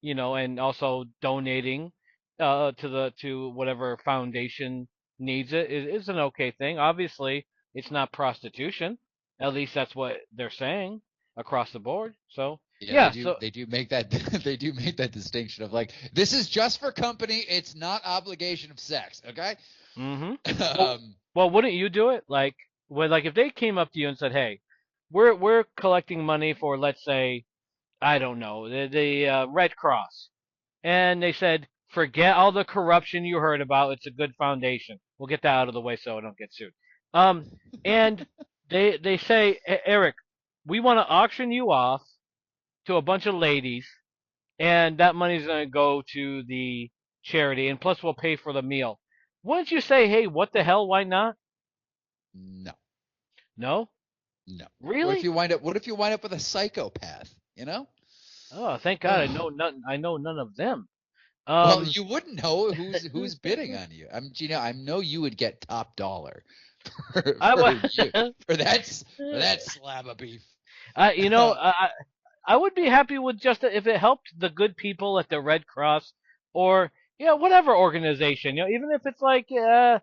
you know, and also donating to whatever foundation needs it is an okay thing. Obviously, it's not prostitution. At least that's what they're saying across the board. So Yeah, yeah, so they do make that they do make that distinction of like, this is just for company, it's not obligation of sex, okay? hmm um well, wouldn't you do it? Like if they came up to you and said, "Hey, we're collecting money for, let's say, I don't know, the Red Cross," and they said, forget all the corruption you heard about. It's a good foundation. We'll get that out of the way so I don't get sued. And they say, Eric, we want to auction you off to a bunch of ladies, and that money's going to go to the charity, and plus we'll pay for the meal. Wouldn't you say, hey, what the hell? Why not? No, No, no. really? What if you wind up with a psychopath? You know? Oh, thank God, I know none. I know none of them. Well, Um, you wouldn't know who's bidding on you. Gino, I know you would get top dollar for, I for you would. for that slab of beef. You know, I would be happy with just if it helped the good people at the Red Cross or whatever organization. Even if it's like the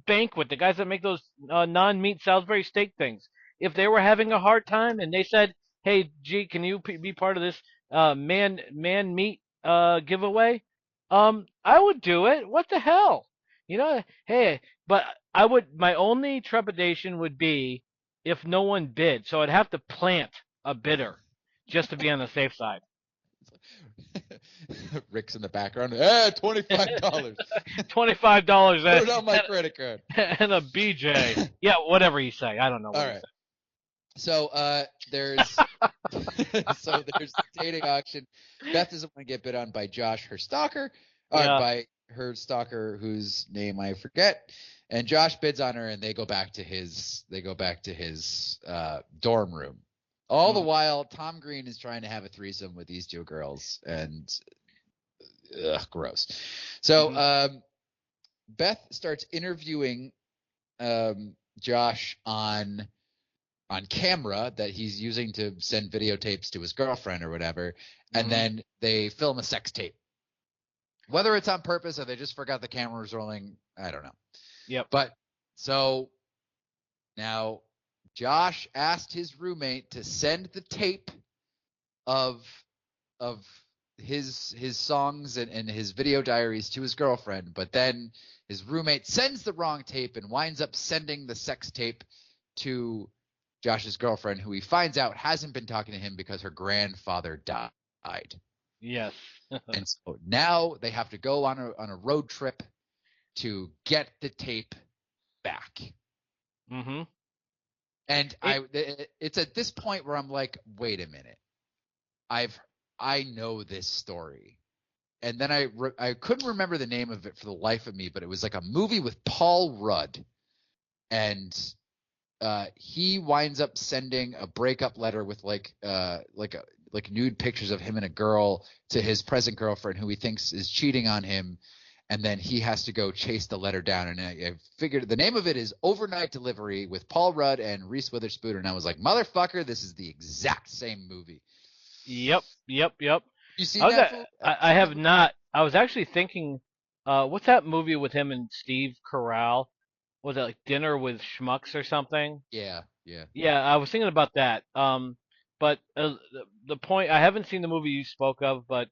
banquet, the guys that make those non-meat Salisbury steak things. If they were having a hard time and they said, "Hey, G, can you be part of this man meat giveaway?" I would do it. What the hell? Hey, but I would. My only trepidation would be if no one bid. So I'd have to plant a bidder just to be on the safe side. Rick's in the background. $25. $25 Put it on my credit card. and a BJ. Yeah, whatever you say. I don't know what All you right. say. So there's there's the dating auction. Beth doesn't want to get bid on by Josh, her stalker, or Yeah. by her stalker whose name I forget. And Josh bids on her, and they go back to his dorm room. All the while, Tom Green is trying to have a threesome with these two girls, and gross. So Beth starts interviewing Josh on camera that he's using to send videotapes to his girlfriend or whatever, and then they film a sex tape. Whether it's on purpose or they just forgot the camera was rolling, I don't know. Yep. But so now Josh asked his roommate to send the tape of his songs and his video diaries to his girlfriend, but then his roommate sends the wrong tape and winds up sending the sex tape to Josh's girlfriend, who he finds out hasn't been talking to him because her grandfather died. Yes. And so now they have to go on a road trip to get the tape back. Mm-hmm. And it's at this point where I'm like, wait a minute, I know this story. And then I couldn't remember the name of it for the life of me, but it was like a movie with Paul Rudd, and he winds up sending a breakup letter with like nude pictures of him and a girl to his present girlfriend, who he thinks is cheating on him, and then he has to go chase the letter down. And I figured the name of it is Overnight Delivery with Paul Rudd and Reese Witherspoon, and I was like, motherfucker, this is the exact same movie. Yep. You seen that? I have not. I was actually thinking, what's that movie with him and Steve Carell? Was it like Dinner with Schmucks or something? Yeah. Yeah, I was thinking about that. But the point, I haven't seen the movie you spoke of, but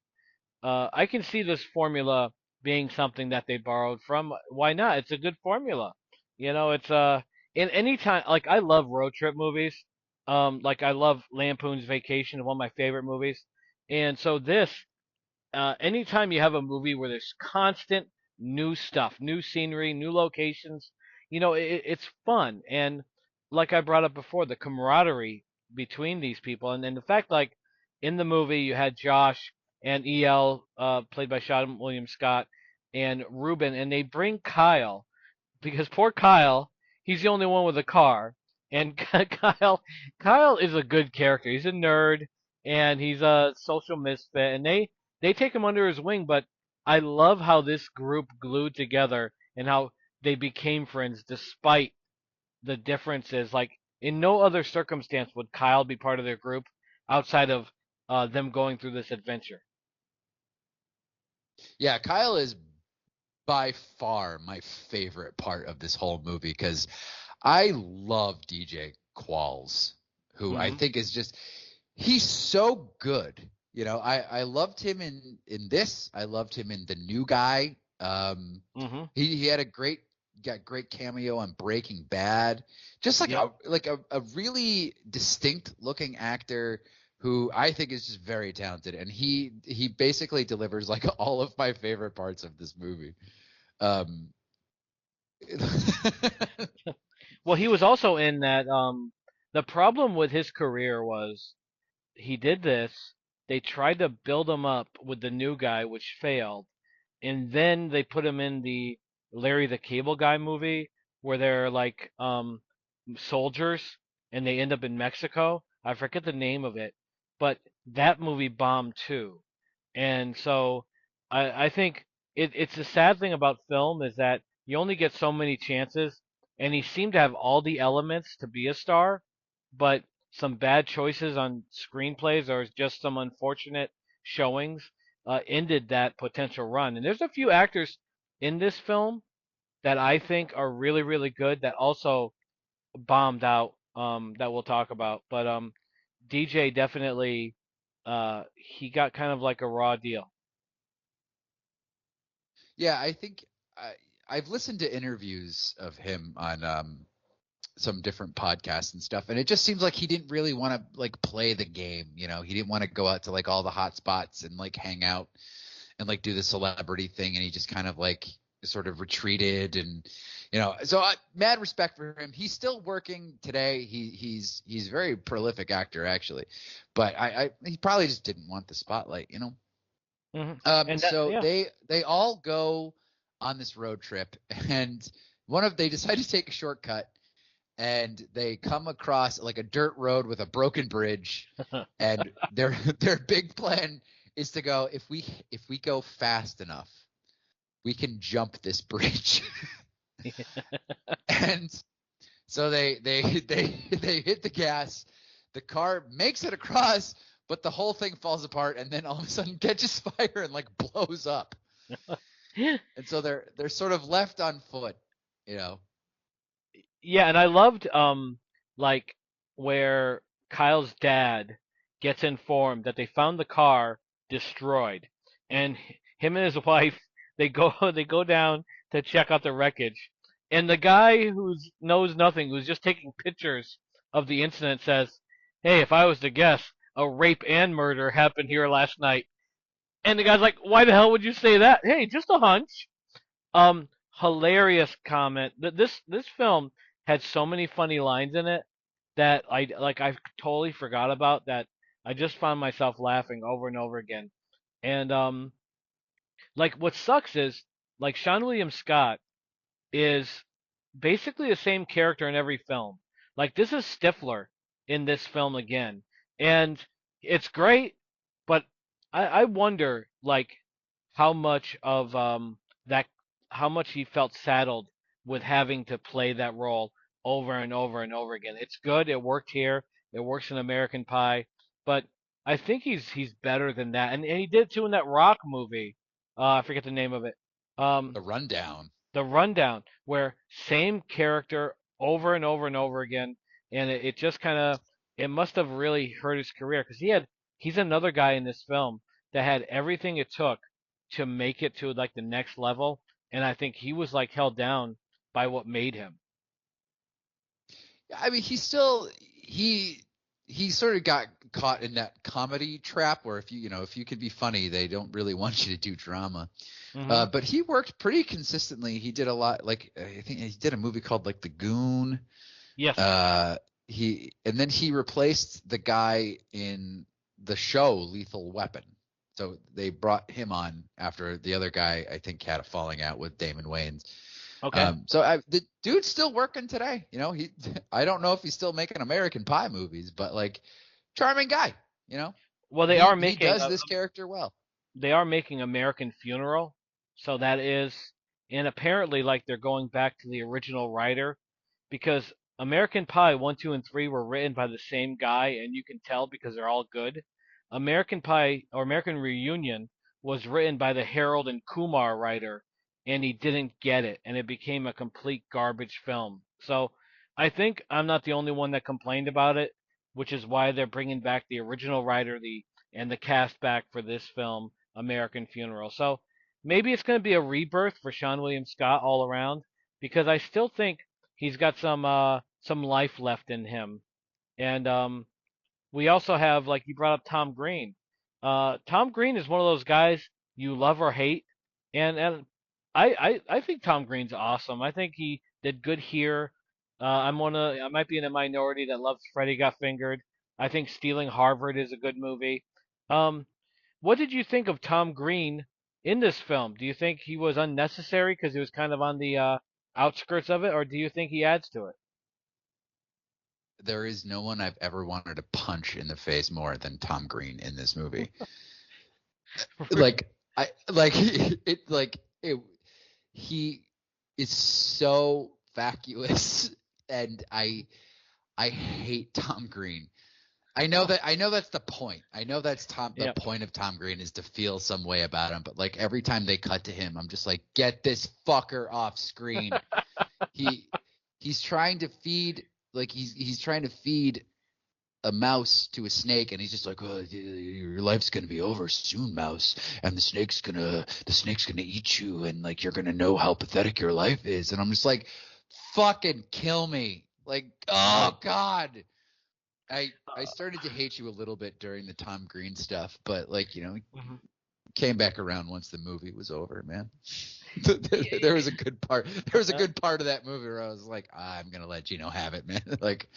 I can see this formula being something that they borrowed from. Why not? It's a good formula. It's in any time. Like I love road trip movies. Like I love Lampoon's Vacation, one of my favorite movies. And so this, anytime you have a movie where there's constant new stuff, new scenery, new locations, it's fun. And like I brought up before, the camaraderie between these people, and the fact, like in the movie, you had Josh and El, played by Sean William Scott, and Ruben, and they bring Kyle because poor Kyle, he's the only one with a car, and Kyle is a good character. He's a nerd and he's a social misfit, and they take him under his wing. But I love how this group glued together and how they became friends despite the differences. Like in no other circumstance would Kyle be part of their group outside of them going through this adventure. Yeah, Kyle is by far my favorite part of this whole movie because I love DJ Qualls, who I think is just he's so good. I loved him in this. I loved him in The New Guy. He had a great cameo on Breaking Bad. Just like a really distinct looking actor who I think is just very talented, and he basically delivers like all of my favorite parts of this movie. Um, Well, he was also in that. The problem with his career was he did this. They tried to build him up with the new guy, which failed, and then they put him in the Larry the Cable Guy movie where they're like soldiers and they end up in Mexico. I forget the name of it, but that movie bombed too. And so I think it's the sad thing about film is that you only get so many chances, and he seemed to have all the elements to be a star, but some bad choices on screenplays or just some unfortunate showings ended that potential run. And there's a few actors in this film that I think are really, really good that also bombed out that we'll talk about. But DJ definitely he got kind of like a raw deal. yeah, I think I've listened to interviews of him on some different podcasts and stuff, and it just seems like he didn't really want to like play the game. He didn't want to go out to like all the hot spots and like hang out and like do the celebrity thing, and he just kind of like sort of retreated. And so mad respect for him. He's still working today. He's a very prolific actor actually, but he probably just didn't want the spotlight. Hmm. So Yeah. they all go on this road trip, and they decide to take a shortcut, and they come across like a dirt road with a broken bridge, and their big plan is to go, if we go fast enough, we can jump this bridge. And so they hit the gas, the car makes it across, but the whole thing falls apart, and then all of a sudden catches fire and like blows up. And so they're sort of left on foot. Yeah, and I loved like where Kyle's dad gets informed that they found the car destroyed, and him and his wife they go down to check out the wreckage, and the guy who's knows nothing, who's just taking pictures of the incident, says, "Hey, if I was to guess, a rape and murder happened here last night." And the guy's like, "Why the hell would you say that?" "Hey, just a hunch." Hilarious comment. This film had so many funny lines in it that I totally forgot about that. I just found myself laughing over and over again. And like what sucks is like Sean William Scott is basically the same character in every film. Like this is Stifler in this film again, and it's great, but I wonder like how much of that how much he felt saddled with having to play that role over and over and over again. It's good, it worked here, it works in American Pie, but I think he's better than that, and he did too in that Rock movie. I forget the name of it. The rundown. The Rundown, where same character over and over and over again, and it just kind of it must have really hurt his career because he's another guy in this film that had everything it took to make it to like the next level, and I think he was like held down by what made him. I mean, he sort of got caught in that comedy trap where if you could be funny, they don't really want you to do drama. Hmm. But he worked pretty consistently. He did a lot. Like I think he did a movie called like The Goon. Yes. And then he replaced the guy in the show Lethal Weapon. So they brought him on after the other guy I think had a falling out with Damon Wayans. Okay. The dude's still working today. I don't know if he's still making American Pie movies, but like charming guy. Well, He does this character well. they are making American Funeral, so that is, and apparently like they're going back to the original writer because American Pie 1, 2, and 3 were written by the same guy, and you can tell because they're all good. American Pie or American Reunion was written by the Harold and Kumar writer, and he didn't get it, and it became a complete garbage film. So I think I'm not the only one that complained about it, which is why they're bringing back the original writer, the cast back for this film, American Funeral. So maybe it's going to be a rebirth for Sean William Scott all around because I still think he's got some life left in him. And we also have, like you brought up, Tom Green. Tom Green is one of those guys you love or hate, and I think Tom Green's awesome. I think he did good here. I might be in a minority that loves Freddy Got Fingered. I think Stealing Harvard is a good movie. Um, what did you think of Tom Green in this film? Do you think he was unnecessary because he was kind of on the outskirts of it, or do you think he adds to it? There is no one I've ever wanted to punch in the face more than Tom Green in this movie. Like I like it like it he is so vacuous, and I hate Tom Green. I know that's the point. I know that's the Yep. point of Tom Green is to feel some way about him, but like every time they cut to him, I'm just like, get this fucker off screen. He he's trying to feed he's trying to feed a mouse to a snake, and he's just like, oh, your life's gonna be over soon, mouse, and the snake's gonna eat you, and like you're gonna know how pathetic your life is. And I'm just like, fucking kill me. Like, oh god. I started to hate you a little bit during the Tom Green stuff, but like, Mhm. came back around once the movie was over, man. There was a good part. There was a good part of that movie where I was like, I'm gonna let Geno have it, man. Like,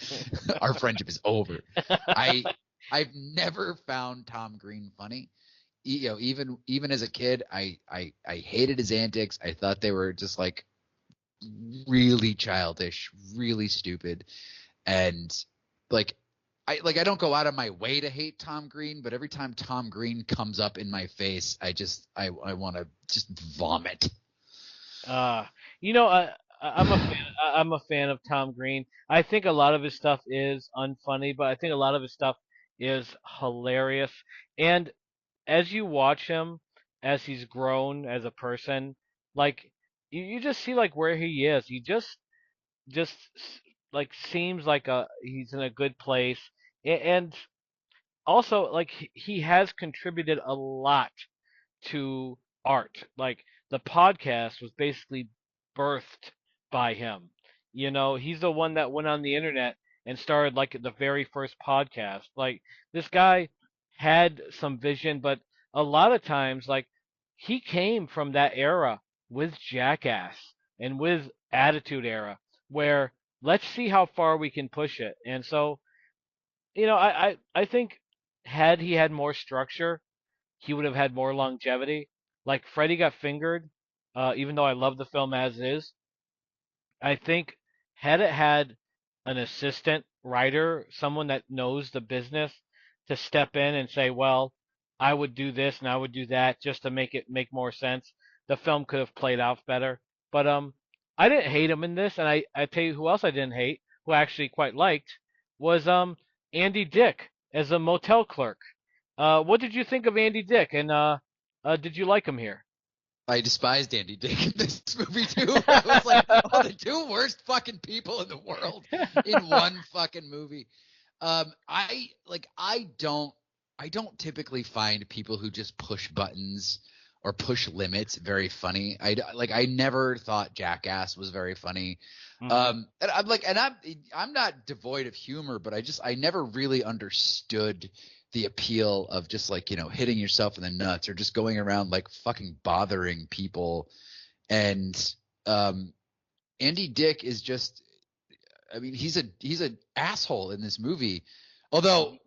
our friendship is over. I've never found Tom Green funny. Even as a kid, I hated his antics. I thought they were just like really childish, really stupid, and like I don't go out of my way to hate Tom Green, but every time Tom Green comes up in my face, I want to just vomit. Uh, you know, I'm a fan. I'm a fan of Tom Green. I think a lot of his stuff is unfunny, but I think a lot of his stuff is hilarious. And as you watch him, as he's grown as a person, like you just see like where he is. He just like seems like he's in a good place, and also like he has contributed a lot to art. Like the podcast was basically birthed by him. He's the one that went on the internet and started like the very first podcast. Like this guy had some vision, but a lot of times like he came from that era with Jackass and with Attitude Era where let's see how far we can push it. And so, I think had he had more structure, he would have had more longevity. Like Freddy Got Fingered, even though I love the film as is, I think had it had an assistant writer, someone that knows the business, to step in and say, well, I would do this and I would do that just to make it make more sense, the film could have played out better. But I didn't hate him in this, and I tell you who else I didn't hate, who I actually quite liked, was Andy Dick as a motel clerk. What did you think of Andy Dick, and did you like him here? I despised Andy Dick in this movie too. I was like, oh, the two worst fucking people in the world in one fucking movie. I don't typically find people who just push buttons or push limits very funny. I never thought Jackass was very funny. Hmm. And I'm not devoid of humor, but I never really understood the appeal of just like, hitting yourself in the nuts or just going around like fucking bothering people. And um Andy Dick is just, I mean, he's an asshole in this movie. Although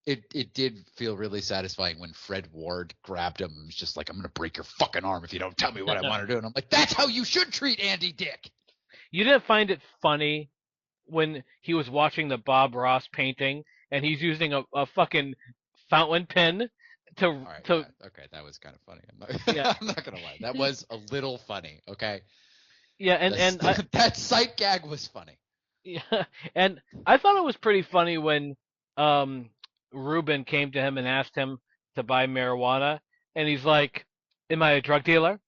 it did feel really satisfying when Fred Ward grabbed him and was just like, I'm gonna break your fucking arm if you don't tell me what I want to do. And I'm like, that's how you should treat Andy Dick. You didn't find it funny when he was watching the Bob Ross painting and he's using a fucking fountain pen to All right, to yeah, okay, that was kind of funny. yeah. I'm not gonna lie, that was a little funny. Okay, Yeah, That's, that sight gag was funny. yeah, and I thought it was pretty funny when um Ruben came to him and asked him to buy marijuana, and he's like, "Am I a drug dealer?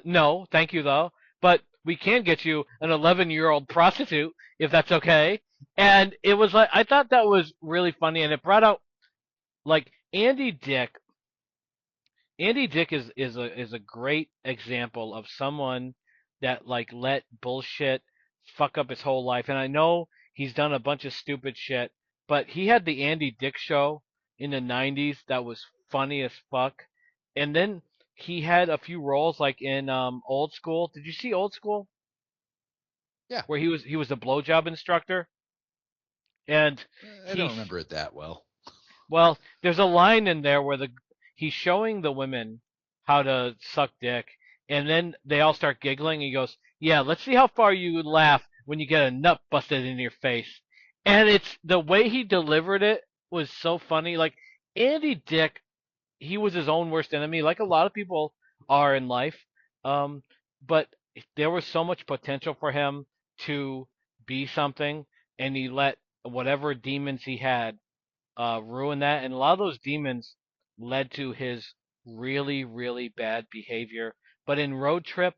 No, thank you though, but we can get you an 11-year-old prostitute if that's okay." And it was like I thought that was really funny, and it brought out like Andy Dick is a great example of someone that like let bullshit fuck up his whole life. And I know he's done a bunch of stupid shit, but he had the Andy Dick show in the 90s that was funny as fuck. And then he had a few roles like in Old School. Did you see Old School? Yeah. Where he was a blowjob instructor, and I he don't remember it that well. well, there's a line in there where he's showing the women how to suck dick, and then they all start giggling. He goes, "Yeah, let's see how far you laugh when you get a nut busted in your face." And it's the way he delivered it was so funny. Like Andy Dick, he was his own worst enemy, like a lot of people are in life. Um, but there was so much potential for him to be something, and he let whatever demons he had ruin that. And a lot of those demons led to his really, really bad behavior. But in Road Trip,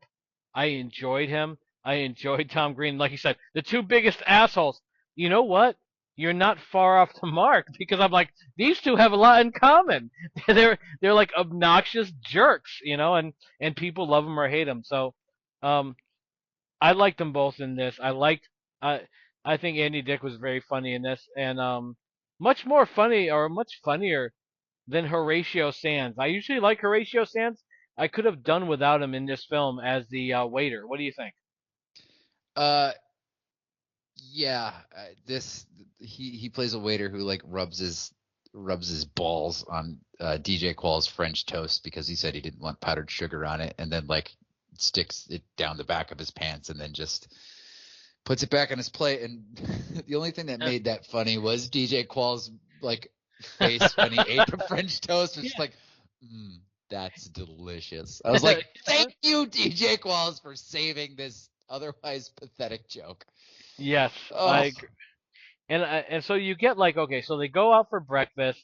I enjoyed him. I enjoyed Tom Green. Like you said, the two biggest assholes. You know what? You're not far off the mark because I'm like, these two have a lot in common. They're like obnoxious jerks, and people love them or hate them. So, um, I liked them both in this. I I think Andy Dick was very funny in this, and much more funny or much funnier than Horatio Sands. I usually like Horatio Sands. I could have done without him in this film as the waiter. What do you think? Uh, yeah. This he plays a waiter who like rubs his balls on DJ Qualls French toast because he said he didn't want powdered sugar on it, and then like sticks it down the back of his pants and then just puts it back on his plate. And the only thing that made that funny was DJ Qualls like face when he ate the French toast was just like, that's delicious. I was like, thank you, DJ Qualls, for saving this otherwise pathetic joke. Yes, Oh, and so you get like, okay, so they go out for breakfast.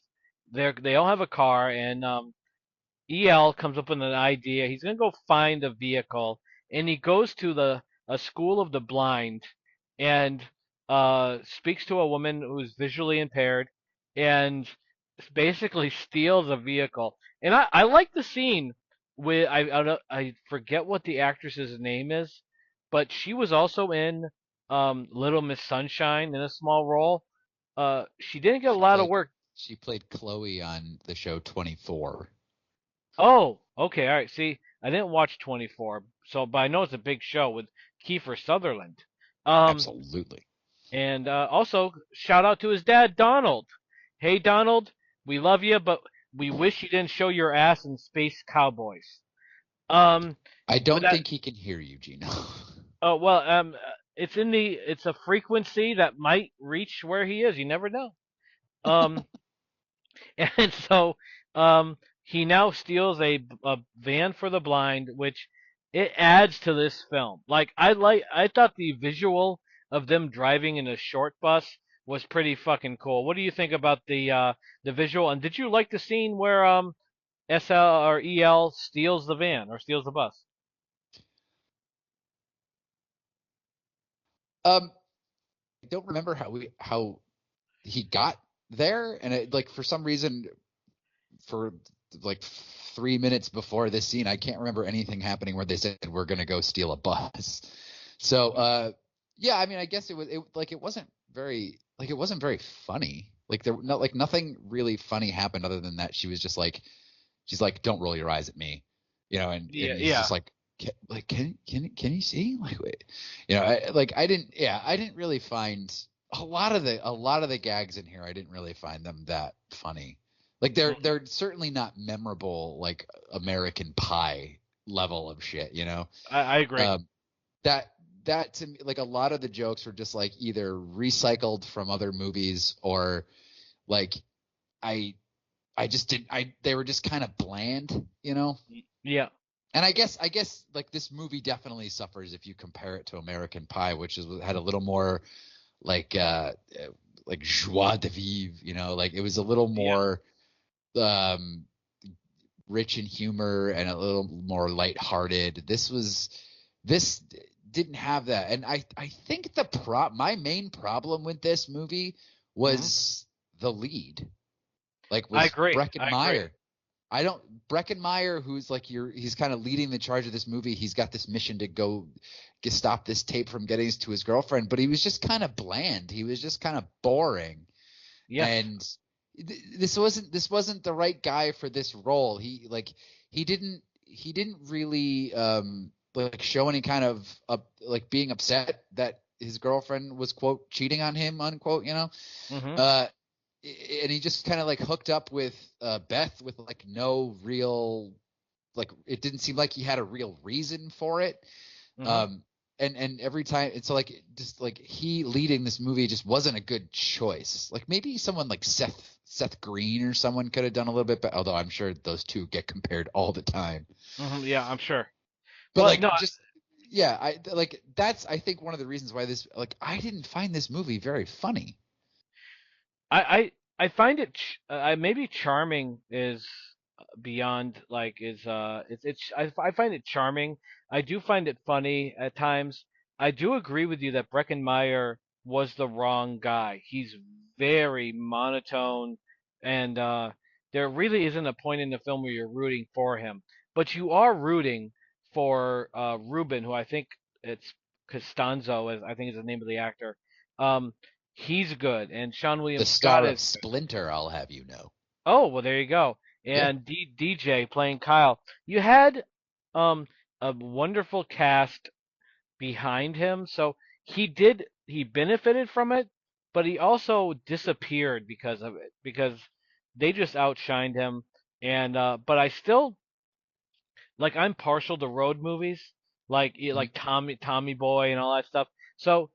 They don't have a car, and EL comes up with an idea. He's gonna go find a vehicle, and he goes to a school of the blind, and speaks to a woman who's visually impaired, and basically steals a vehicle. And I like the scene with I forget what the actress's name is, but she was also in Little Miss Sunshine in a small role. She didn't get a she lot of played work. she played Chloe on the show 24. Oh, okay, all right. See, I didn't watch 24, but I know it's a big show with Kiefer Sutherland. Um, Absolutely. and also shout out to his dad, Donald. Hey, Donald, we love you, but we wish you didn't show your ass in Space Cowboys. Um, I but don't that, think he can hear you, Gino. oh well, it's a frequency that might reach where he is. You never know. Um, and so he now steals a van for the blind, which it adds to this film. I thought the visual of them driving in a short bus was pretty fucking cool. What do you think about the visual? And did you like the scene where SL or EL steals the van or steals the bus? I don't remember how he got there, and like for some reason, for like 3 minutes before this scene, I can't remember anything happening where they said we're gonna go steal a bus. So yeah, I mean, I guess it wasn't very funny. Like nothing really funny happened other than that she's like, don't roll your eyes at me, and Yeah, he's yeah. just like, can you see, like, wait, I didn't really find a lot of the gags in here. I didn't really find them that funny. Like they're certainly not memorable like American Pie level of shit, I agree. um, that that to me, like a lot of the jokes were just like either recycled from other movies or like I I just didn't they were just kind of bland. Yeah, And I guess like this movie definitely suffers if you compare it to American Pie, which had a little more like like joie de vivre, like it was a little yeah. more um rich in humor and a little more lighthearted. This didn't have that. And I think my main problem with this movie Hmm. was the lead. Like I was agree. I agree. Breckenmeyer. Breckenmeyer, who's like he's kind of leading the charge of this movie. He's got this mission to go stop this tape from getting to his girlfriend, but he was just kind of bland. He was just kind of boring. Yes. And this wasn't the right guy for this role. He didn't really like show any kind of like being upset that his girlfriend was quote cheating on him unquote, you know. Mm-hmm. And he just kind of like hooked up with Beth with like no real, like it didn't seem like he had a real reason for it. Mm-hmm. And every time it's like just like he leading this movie just wasn't a good choice. Like maybe someone like Seth Green or someone could have done a little bit better, although I'm sure those two get compared all the time. Mm-hmm. Yeah, I'm sure. But Well, like no, just yeah, that's I think one of the reasons why this, like, I didn't find this movie very funny. I find it maybe charming is beyond like is I find it charming. I do find it funny at times. I do agree with you that Breckenmeyer was the wrong guy. He's very monotone, and there really isn't a point in the film where you're rooting for him, but you are rooting for Ruben, who I think it's Costanzo, as I think is the name of the actor. Um, he's good, and Sean The William Scott star of is good. Splinter, I'll have you know. Oh, well, there you go. Yeah. And DJ playing Kyle. You had um a wonderful cast behind him, so he benefited from it, but he also disappeared because of it because they just outshined him. And but I still like I'm partial to road movies, Mhm. like Tommy Boy and all that stuff. So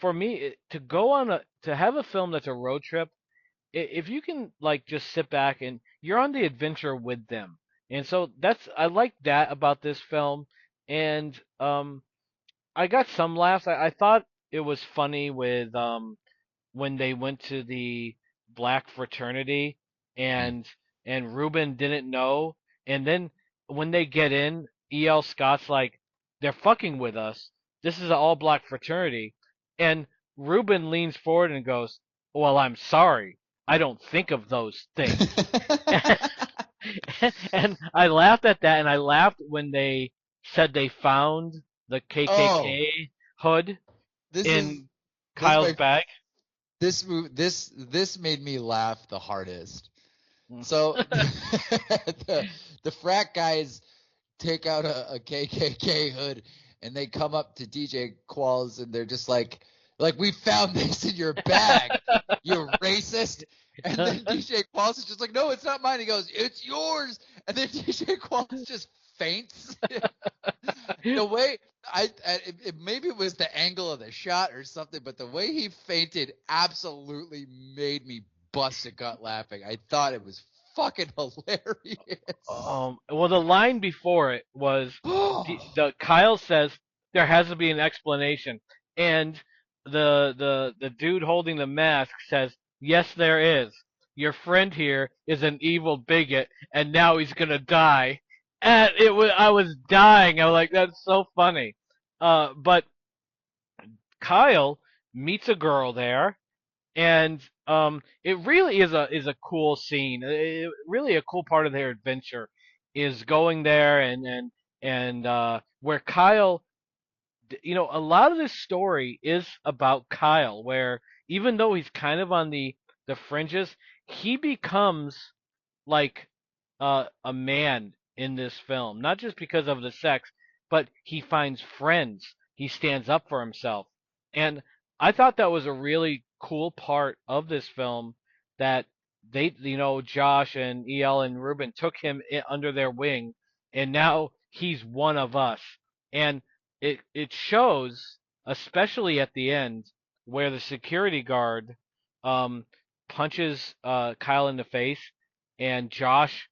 for me, to go on to have a film that's a road trip, if you can like just sit back and you're on the adventure with them. And so I like that about this film. And I got some laughs. I thought it was funny with when they went to the black fraternity Mm. and Ruben didn't know, and then when they get in, E.L. Scott's like, they're fucking with us. This is an all black fraternity. And Ruben leans forward and goes, well, I'm sorry. I don't think of those things. And I laughed at that, and I laughed when they said they found the Oh, KKK hood this is in this is Kyle's my bag. this made me laugh the hardest. So the frat guys take out a KKK hood and they come up to DJ Qualls and they're just like we found this in your bag, you racist. And then DJ Qualls is just like, no, it's not mine. He goes, it's yours. And then DJ Qualls just faints. The way maybe it was the angle of the shot or something, but the way he fainted absolutely made me bust a gut laughing. I thought it was fucking hilarious. Well, the line before it was the Kyle says there has to be an explanation, and the dude holding the mask says, "Yes, there is. Your friend here is an evil bigot, and now he's gonna die." And I was dying. I was like, "That's so funny." But Kyle meets a girl there, and it really is a cool scene. Really, a cool part of their adventure is going there and where Kyle, a lot of this story is about Kyle, where even though he's kind of on the fringes, he becomes like a man in this film, not just because of the sex, but he finds friends. He stands up for himself. And I thought that was a really cool part of this film that Josh and EL and Ruben took him under their wing, and now he's one of us. And it shows, especially at the end, where the security guard um, punches Kyle in the face, and Josh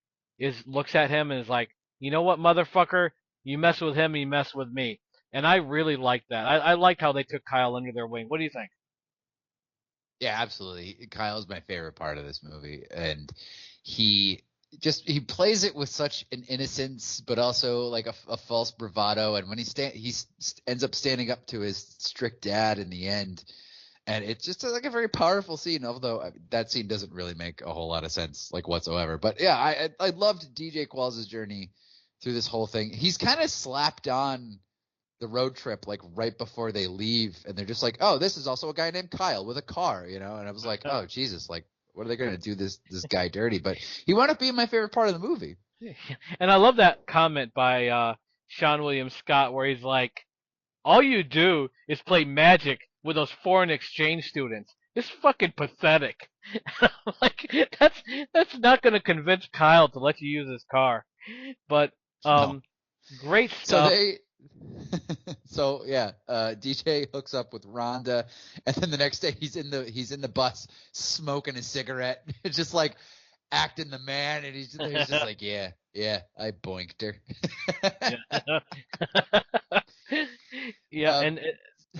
looks at him and is like, you know what, motherfucker, you mess with him, you mess with me. And I really liked that. I liked how they took Kyle under their wing. What do you think? Yeah, absolutely. Kyle's my favorite part of this movie, and he he plays it with such an innocence, but also like a false bravado. And when ends up standing up to his strict dad in the end, and it's just like a very powerful scene. Although that scene doesn't really make a whole lot of sense, like whatsoever. But yeah, I loved DJ Qualls' journey through this whole thing. He's kind of slapped on the road trip like right before they leave, and they're just like, oh, this is also a guy named Kyle with a car, and I was like, oh Jesus, like what are they gonna do this guy dirty? But he wound up being my favorite part of the movie. And I love that comment by Sean William Scott where he's like, all you do is play magic with those foreign exchange students. It's fucking pathetic. Like that's not gonna convince Kyle to let you use his car. But No. great So stuff. DJ hooks up with Rhonda, and then the next day he's in the bus smoking a cigarette, just like acting the man, and he's just like, yeah, I boinked her. Yeah,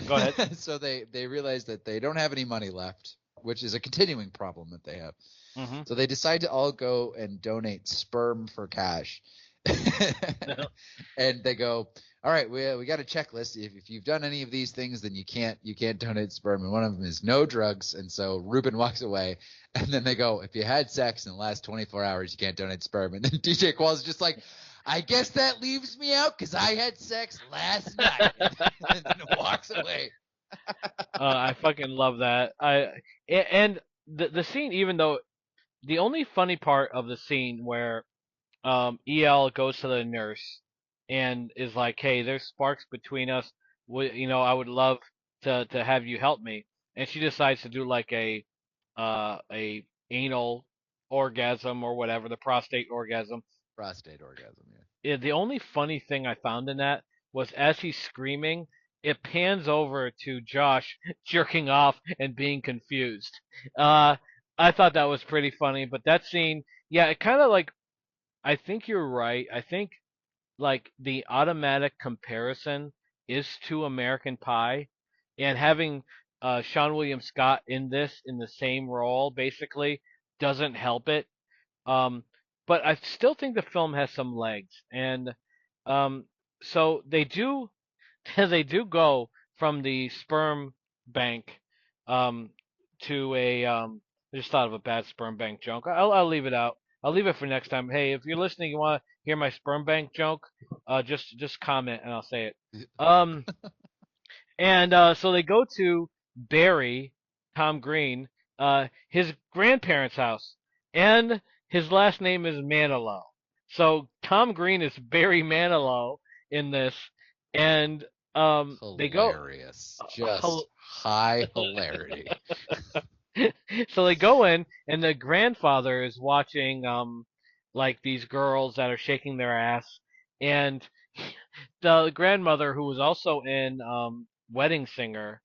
go ahead. So they realize that they don't have any money left, which is a continuing problem that they have. Mm-hmm. So they decide to all go and donate sperm for cash. And they go, all right, we got a checklist. If you've done any of these things, then you can't donate sperm. And one of them is no drugs. And so Ruben walks away. And then they go, if you had sex in the last 24 hours, you can't donate sperm. And then DJ Qualls is just like, I guess that leaves me out because I had sex last night. And then walks away. I fucking love that. And the scene, even though the only funny part of the scene where EL goes to the nurse and is like, "Hey, there's sparks between us. I would love to have you help me." And she decides to do like a anal orgasm or whatever, the prostate orgasm. Prostate orgasm, yeah. Yeah, the only funny thing I found in that was as he's screaming, it pans over to Josh jerking off and being confused. I thought that was pretty funny, but that scene, yeah, it kind of like, I think you're right. I think like the automatic comparison is to American Pie, and having Sean William Scott in the same role basically doesn't help it. Um, but I still think the film has some legs, and um, so they do they do go from the sperm bank um, to a I just thought of a bad sperm bank joke. I'll leave it out. I'll leave it for next time. Hey, if you're listening, you want to hear my sperm bank joke, just comment and I'll say it. So they go to Barry, Tom Green, his grandparents' house, and his last name is Manilow. So Tom Green is Barry Manilow in this, and they go. Hilarious. Just high hilarity. So they go in, and the grandfather is watching like these girls that are shaking their ass, and the grandmother, who was also in Wedding Singer,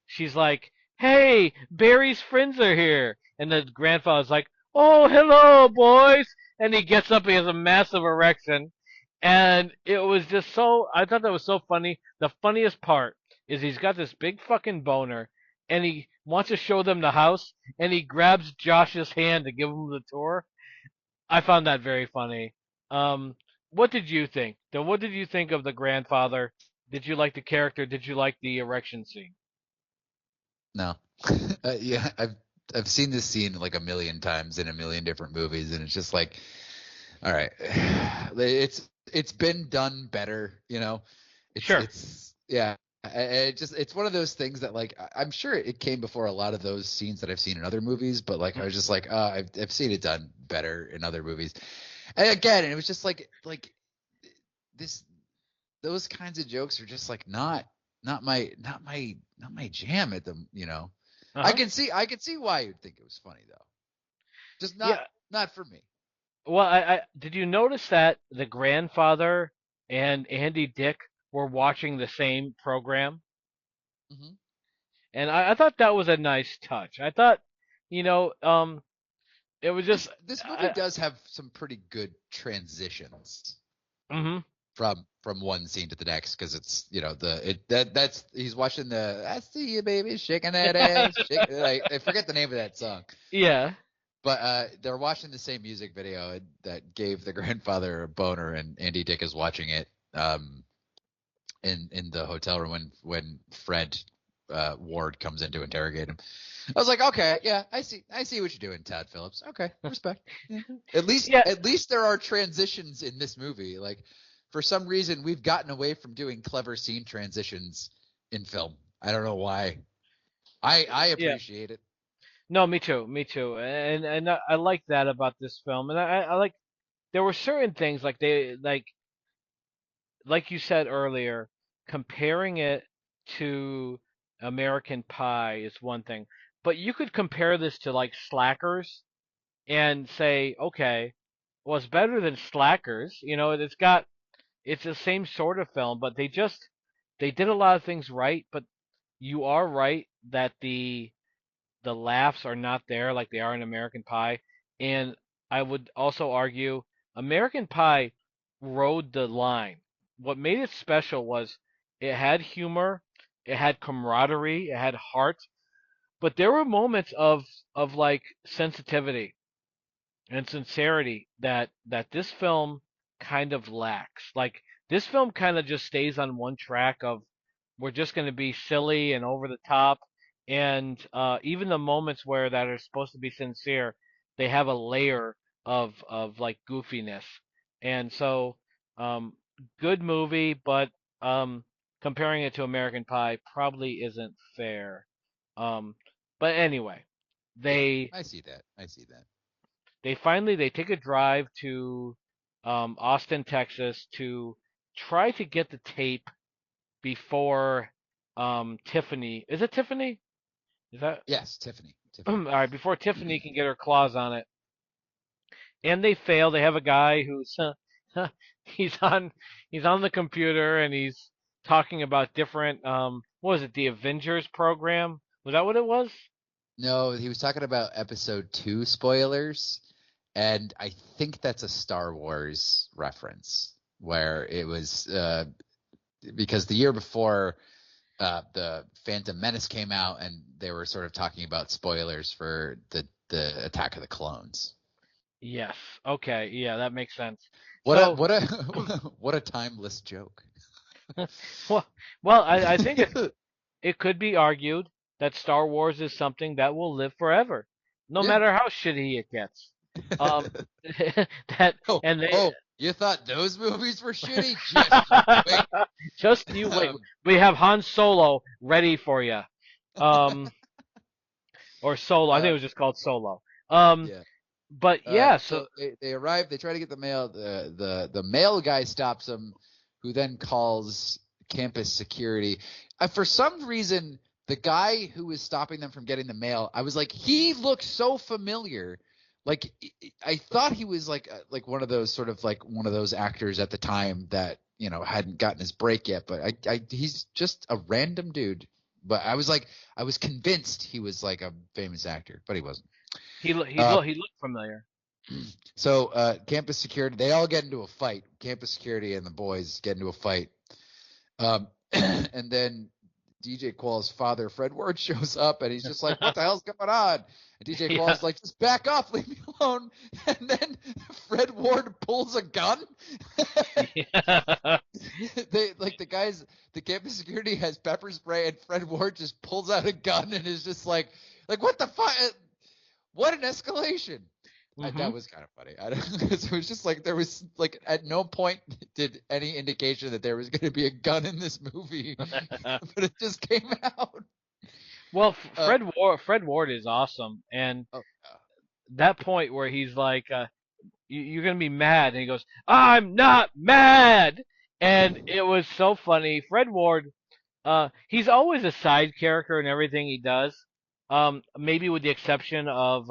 she's like, "Hey, Barry's friends are here," and the grandfather's like, "Oh, hello, boys," and he gets up, he has a massive erection, and it was just so. I thought that was so funny. The funniest part is he's got this big fucking boner, and he wants to show them the house, and he grabs Josh's hand to give him the tour. I found that very funny. What did you think? What did you think of the grandfather? Did you like the character? Did you like the erection scene? No. Yeah, I've seen this scene like a million times in a million different movies, and it's just like, all right, it's been done better, Sure. It's one of those things that like I'm sure it came before a lot of those scenes that I've seen in other movies, but like I was just like, I've seen it done better in other movies. And again, it was just like those kinds of jokes are just like not my jam at them, Uh-huh. I can see why you'd think it was funny though. Just not for me. Well, I did you notice that the grandfather and Andy Dick were watching the same program? Mm-hmm. And I thought that was a nice touch. I thought, it was just This movie does have some pretty good transitions. Mm-hmm. From one scene to the next, because it's that's he's watching I see you baby shaking that ass. I forget the name of that song. Yeah. But they're watching the same music video that gave the grandfather a boner, and Andy Dick is watching it in the hotel room when Fred Ward comes in to interrogate him. I was like, okay, yeah, I see what you're doing, Todd Phillips. Okay, respect. Yeah. At least there are transitions in this movie. Like for some reason we've gotten away from doing clever scene transitions in film. I don't know why. I Yeah. appreciate it. No, me too. Me too. And I like that about this film. And I like there were certain things like you said earlier, comparing it to American Pie is one thing, but you could compare this to like Slackers and say, okay, well, it's better than Slackers. You know, it's the same sort of film, but they did a lot of things right. But you are right that the laughs are not there like they are in American Pie, and I would also argue American Pie rode the line. What made it special was it had humor, it had camaraderie, it had heart, but there were moments of like sensitivity and sincerity that this film kind of lacks. Like this film kind of just stays on one track of we're just going to be silly and over the top, and even the moments where that are supposed to be sincere, they have a layer of like goofiness, and so um, good movie, but comparing it to American Pie probably isn't fair. Um, but anyway, Yeah, they I see that. I see that. they take a drive to Austin, Texas, to try to get the tape before Tiffany. Is it Tiffany? Is that Yes, Tiffany. all Tiffany. right? Before Tiffany can get her claws on it, and they fail. They have a guy who's he's on he's on the computer and he's talking about different what was it? The Avengers program? Was that what it was? No, he was talking about episode 2 spoilers, and I think that's a Star Wars reference where it was because the year before the Phantom Menace came out, and they were sort of talking about spoilers for the Attack of the Clones. Yes. Okay. Yeah, that makes sense. What a So, what a what a timeless joke. well, I think it could be argued that Star Wars is something that will live forever, no Yeah. matter how shitty it gets. Um, that Oh, and they oh, you thought those movies were shitty? Just you wait. just you wait. Um, We have Han Solo ready for you. Um, or Solo. I think uh, it was just called Solo. Um, yeah. but yeah. So So they arrive. They try to get the mail. The mail guy stops them, who then calls campus security. For some reason, the guy who was stopping them from getting the mail, I was like, he looks so familiar. Like I thought he was like one of those sort of like one of those actors at the time that hadn't gotten his break yet. But he's just a random dude. But I was convinced he was like a famous actor, but he wasn't. Uh, he looked familiar. So campus security, they all get into a fight. Campus security and the boys get into a fight. And then DJ Qual's father, Fred Ward, shows up and he's just like, what the hell's going on? And DJ Yeah. Qual's like, just back off, leave me alone. And then Fred Ward pulls a gun. Yeah. The campus security has pepper spray and Fred Ward just pulls out a gun and is just like what the fuck? What an escalation. Mhm. That was kind of funny. Because it was just like there was like at no point did any indication that there was going to be a gun in this movie, but it just came out. Well, Fred Ward is awesome, and Oh, that point where he's like, "You're gonna be mad," and he goes, "I'm not mad," and it was so funny. Fred Ward, he's always a side character in everything he does, maybe with the exception of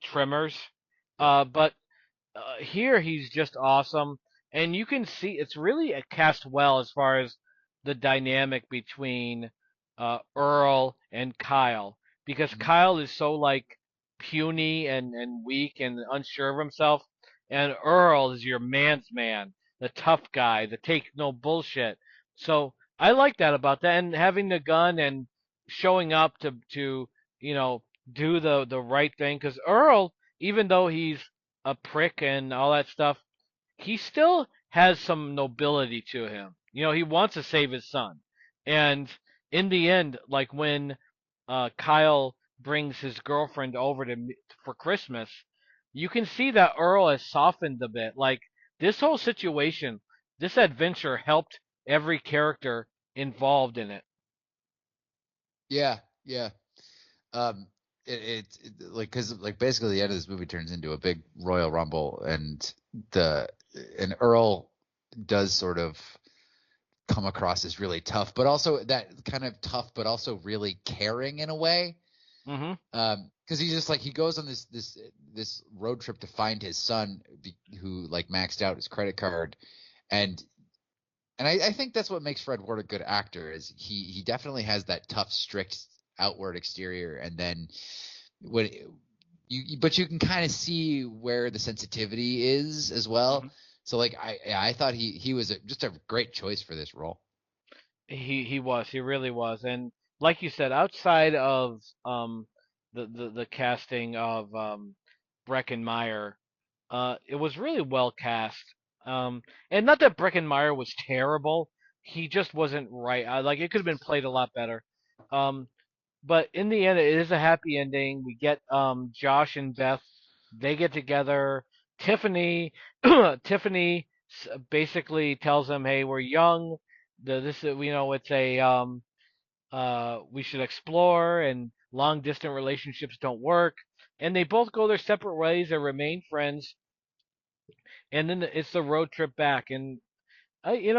Tremors, yeah. but here he's just awesome, and you can see it's really cast well as far as the dynamic between Earl and Kyle, because Mhm. Kyle is so like puny and weak and unsure of himself, and Earl is your man's man, the tough guy, the take no bullshit. So I like that about that, and having the gun and showing up to you know do the right thing, because Earl, even though he's a prick and all that stuff, he still has some nobility to him. You know, he wants to save his son. And in the end, like when Kyle brings his girlfriend over for Christmas, you can see that Earl has softened a bit. Like this whole situation this adventure helped every character involved in it. Yeah, yeah. Um, like because like basically the end of this movie turns into a big Royal Rumble, the and Earl does sort of come across as really tough, but also that kind of tough, but also really caring in a way. Mm-hmm. Because he's just like he goes on this road trip to find his son who like maxed out his credit card, and I think that's what makes Fred Ward a good actor is he definitely has that tough, strict outward exterior, and then when but you can kind of see where the sensitivity is as well. Mm-hmm. So like I thought he was just a great choice for this role. He really was, and like you said, outside of the casting of Breckenmeyer, it was really well cast. And not that Breckenmeyer was terrible, he just wasn't right. Like it could have been played a lot better. Um, but in the end, it is a happy ending. We get Josh and Beth, they get together. Tiffany, Tiffany basically tells them, "Hey, we're young. This is, it's a we should explore, and long distance relationships don't work." And they both go their separate ways and remain friends. And then it's the road trip back. And I,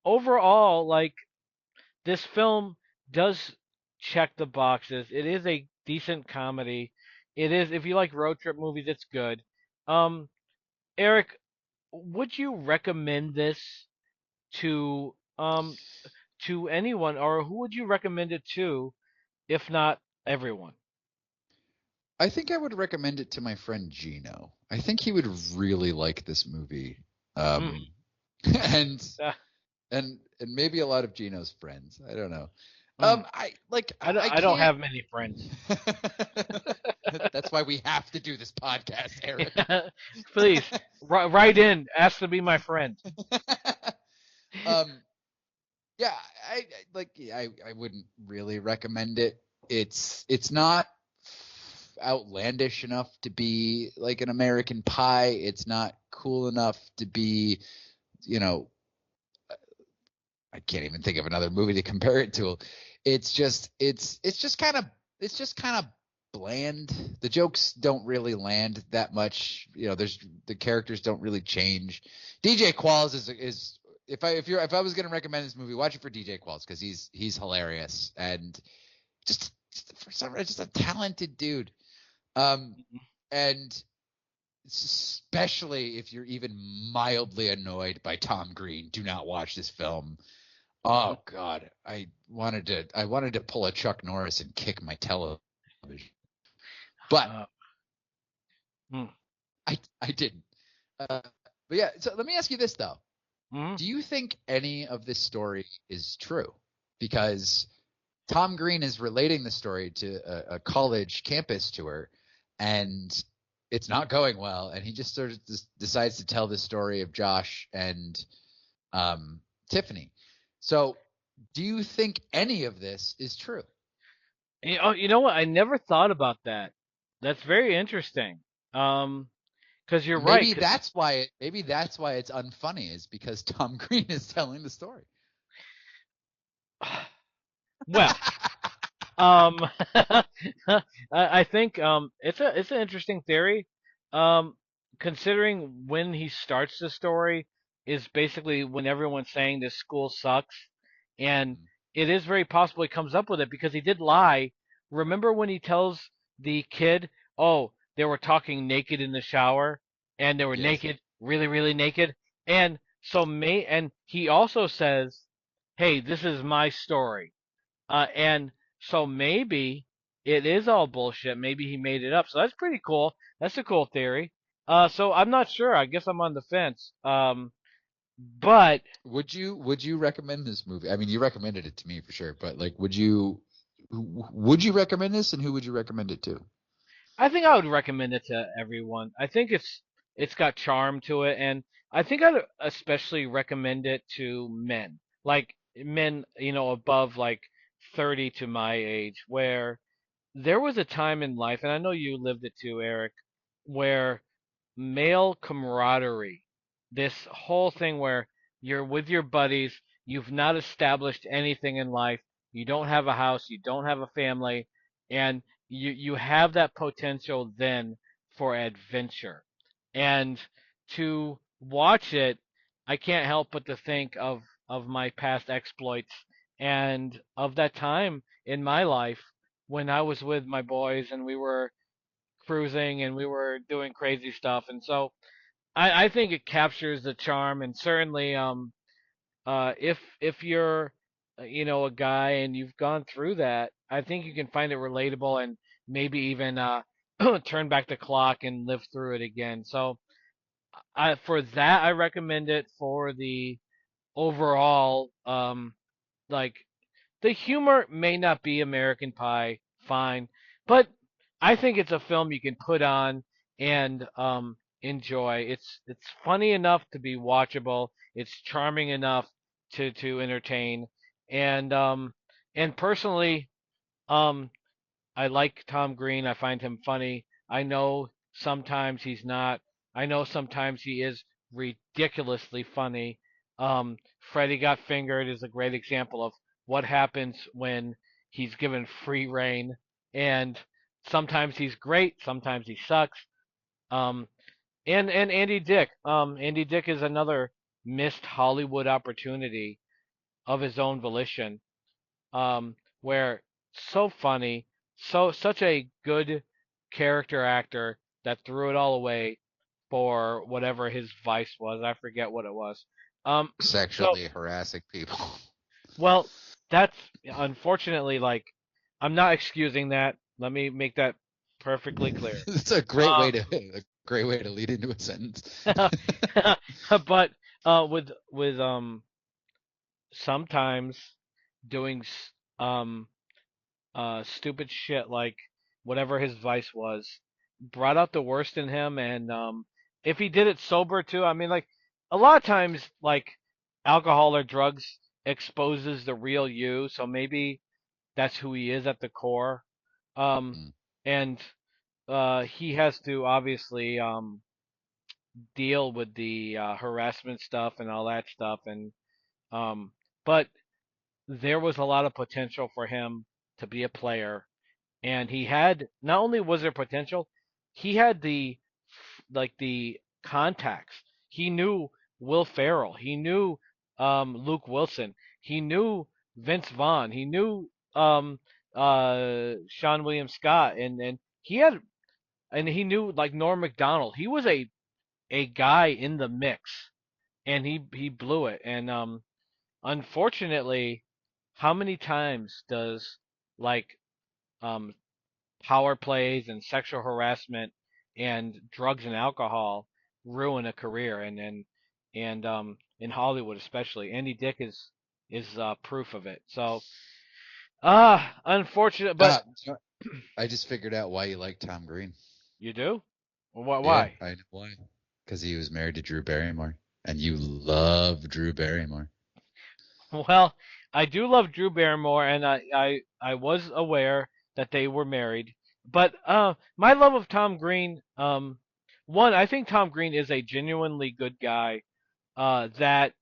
overall, like this film does check the boxes. It is a decent comedy. It is, if you like road trip movies, it's good. Um, Eric, would you recommend this to to anyone, or who would you recommend it to, if not everyone? I think I would recommend it to my friend Geno. I think he would really like this movie. Mm. And Uh, and maybe a lot of Geno's friends. I don't know. mm. I like I I don't can't. have many friends. That's why we have to do this podcast, Eric. Please, write in, ask to be my friend. um, yeah, I wouldn't really recommend it. It's not outlandish enough to be like an American Pie. It's not cool enough to be, you know, I can't even think of another movie to compare it to. It's just kind of bland. The jokes don't really land that much. There's the characters don't really change. DJ Qualls is if I was gonna recommend this movie, watch it for DJ Qualls because he's hilarious and just for some reason just a talented dude. And especially if you're even mildly annoyed by Tom Green, do not watch this film. Oh God, I wanted to pull a Chuck Norris and kick my television, but Uh, mm, I didn't. But yeah, so let me ask you this though: mm. do you think any of this story is true? Because Tom Green is relating the story to a college campus tour, and it's not going well, and he just sort of decides to tell the story of Josh and Tiffany. So, do you think any of this is true? You know what? I never thought about that. That's very interesting. Um, because you're right. Maybe that's why it's unfunny is because Tom Green is telling the story. Well, um, I think it's an interesting theory. Um, considering when he starts the story is basically when everyone's saying this school sucks, and it is very possible he comes up with it because he did lie. Remember when he tells the kid, "Oh, they were talking naked in the shower, and they were Yes. naked, really, really naked," and and he also says, "Hey, this is my story." And so maybe it is all bullshit. Maybe he made it up. So that's pretty cool. That's a cool theory. So I'm not sure. I guess I'm on the fence. But Would you recommend this movie? I mean, you recommended it to me for sure, but like, would you recommend this, and who would you recommend it to? I think I would recommend it to everyone. I think it's got charm to it, and I think I'd especially recommend it to men, like men, above like 30 to my age, where there was a time in life, and I know you lived it too, Eric, where male camaraderie, this whole thing where You're with your buddies. You've not established anything in life. You don't have a house. You don't have a family, and you have that potential then for adventure. And to watch it, I can't help but to think of my past exploits and of that time in my life when I was with my boys and we were cruising and we were doing crazy stuff. And so I think it captures the charm, and certainly if you're a guy and you've gone through that, I think you can find it relatable and maybe even turn back the clock and live through it again. So for that I recommend it. For the overall like the humor may not be American Pie, fine, but I think it's a film you can put on and enjoy. It's funny enough to be watchable. It's charming enough to entertain, and personally, um, I like Tom Green. I find him funny. I know sometimes he's not. I know sometimes he is ridiculously funny. Freddy Got Fingered is a great example of what happens when he's given free reign. And sometimes he's great, sometimes he sucks. Um, and Andy Dick. Andy Dick is another missed Hollywood opportunity of his own volition, where so funny, such a good character actor that threw it all away for whatever his vice was. I forget what it was. So Sexually harassing people. well, that's unfortunately like I'm not excusing that. Let me make that perfectly clear. It's a great way to lead into a sentence. But with sometimes doing stupid shit like whatever his vice was brought out the worst in him, and if he did it sober too, I mean, like a lot of times like alcohol or drugs exposes the real you, so maybe that's who he is at the core. um Mm. and he has to obviously deal with the harassment stuff and all that stuff, and um but there was a lot of potential for him to be a player, and he had, not only was there potential, he had the contacts. He knew Will Ferrell. He knew Luke Wilson. He knew Vince Vaughn. He knew Sean William Scott, and he knew like Norm Macdonald. He was a guy in the mix, and he blew it. And unfortunately, how many times does like um power plays and sexual harassment and drugs and alcohol ruin a career, and in Hollywood especially. Andy Dick is proof of it. So unfortunate, but Ah, I just figured out why you like Tom Green. you do? Well, Yeah, why? I know why. Because he was married to Drew Barrymore, and you love Drew Barrymore. Well, I do love Drew Barrymore, and I was aware that they were married. But my love of Tom Green, one, I think Tom Green is a genuinely good guy that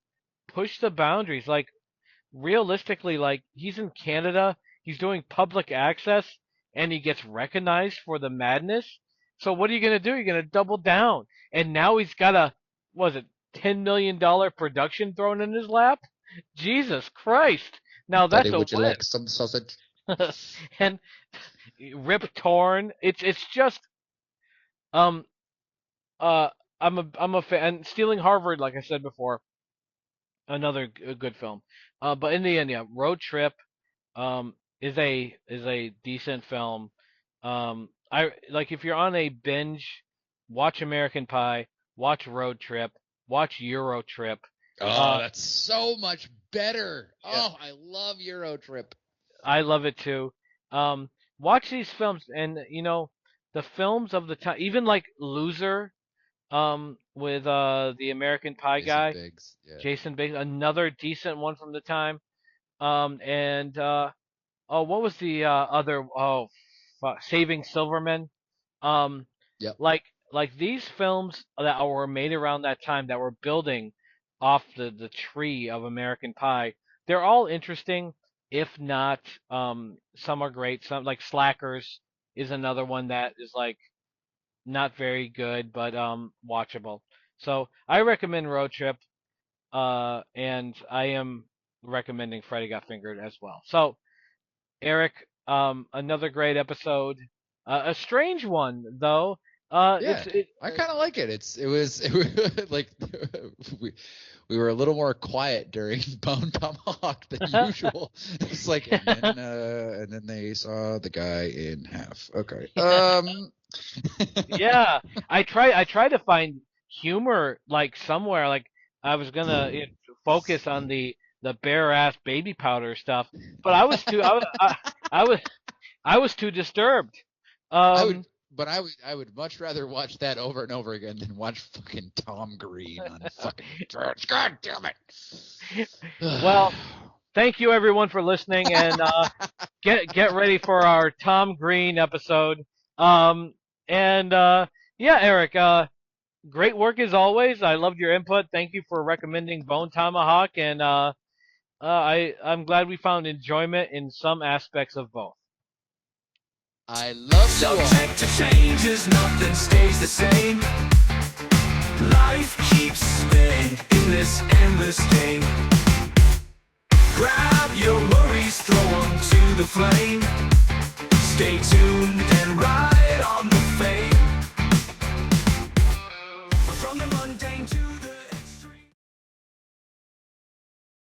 pushed the boundaries. Like realistically, like he's in Canada, he's doing public access, and he gets recognized for the madness. So what are you gonna do? You're gonna double down, and now he's got a, was it $10 million production thrown in his lap? Jesus Christ! Now Daddy, that's a would you like some sausage? win. And Rip Torn. It's just um uh I'm a fan. And Stealing Harvard, like I said before, another good film. But in the end, yeah, Road Trip um is a decent film. I like, if you're on a binge, watch American Pie, watch Road Trip, watch Euro Trip. Oh, Uh, that's so much better. yeah, Oh, I love Euro Trip. I love it too. Um, Watch these films, and the films of the time, even like Loser, with the American Pie Jason guy, Biggs. Yeah. Jason Biggs, another decent one from the time. And oh, what was the other? Oh, fuck, Saving Silverman. Um, Yep. like these films that were made around that time that were building. off the tree of American Pie. They're all interesting, if not some are great. Some like Slackers is another one that is like not very good but watchable. So I recommend Road Trip, and I am recommending Freddy Got Fingered as well. So Eric, another great episode. A strange one though. Yeah, I kind of like it. It was like we were a little more quiet during Bone Tomahawk than usual. It's like, and then they saw the guy in half. Okay. Yeah, I try to find humor like somewhere. Like I was gonna focus on the bare ass baby powder stuff, but I was too disturbed. Um, I would much rather watch that over and over again than watch fucking Tom Green on fucking church. God damn it. well, thank you everyone for listening, and get ready for our Tom Green episode. And yeah, Eric, great work as always. I loved your input. Thank you for recommending Bone Tomahawk, and I'm glad we found enjoyment in some aspects of both. I love you all. Subject to changes, nothing stays the same. Life keeps spinning in this endless game. Grab your worries, throw them to the flame. Stay tuned and ride.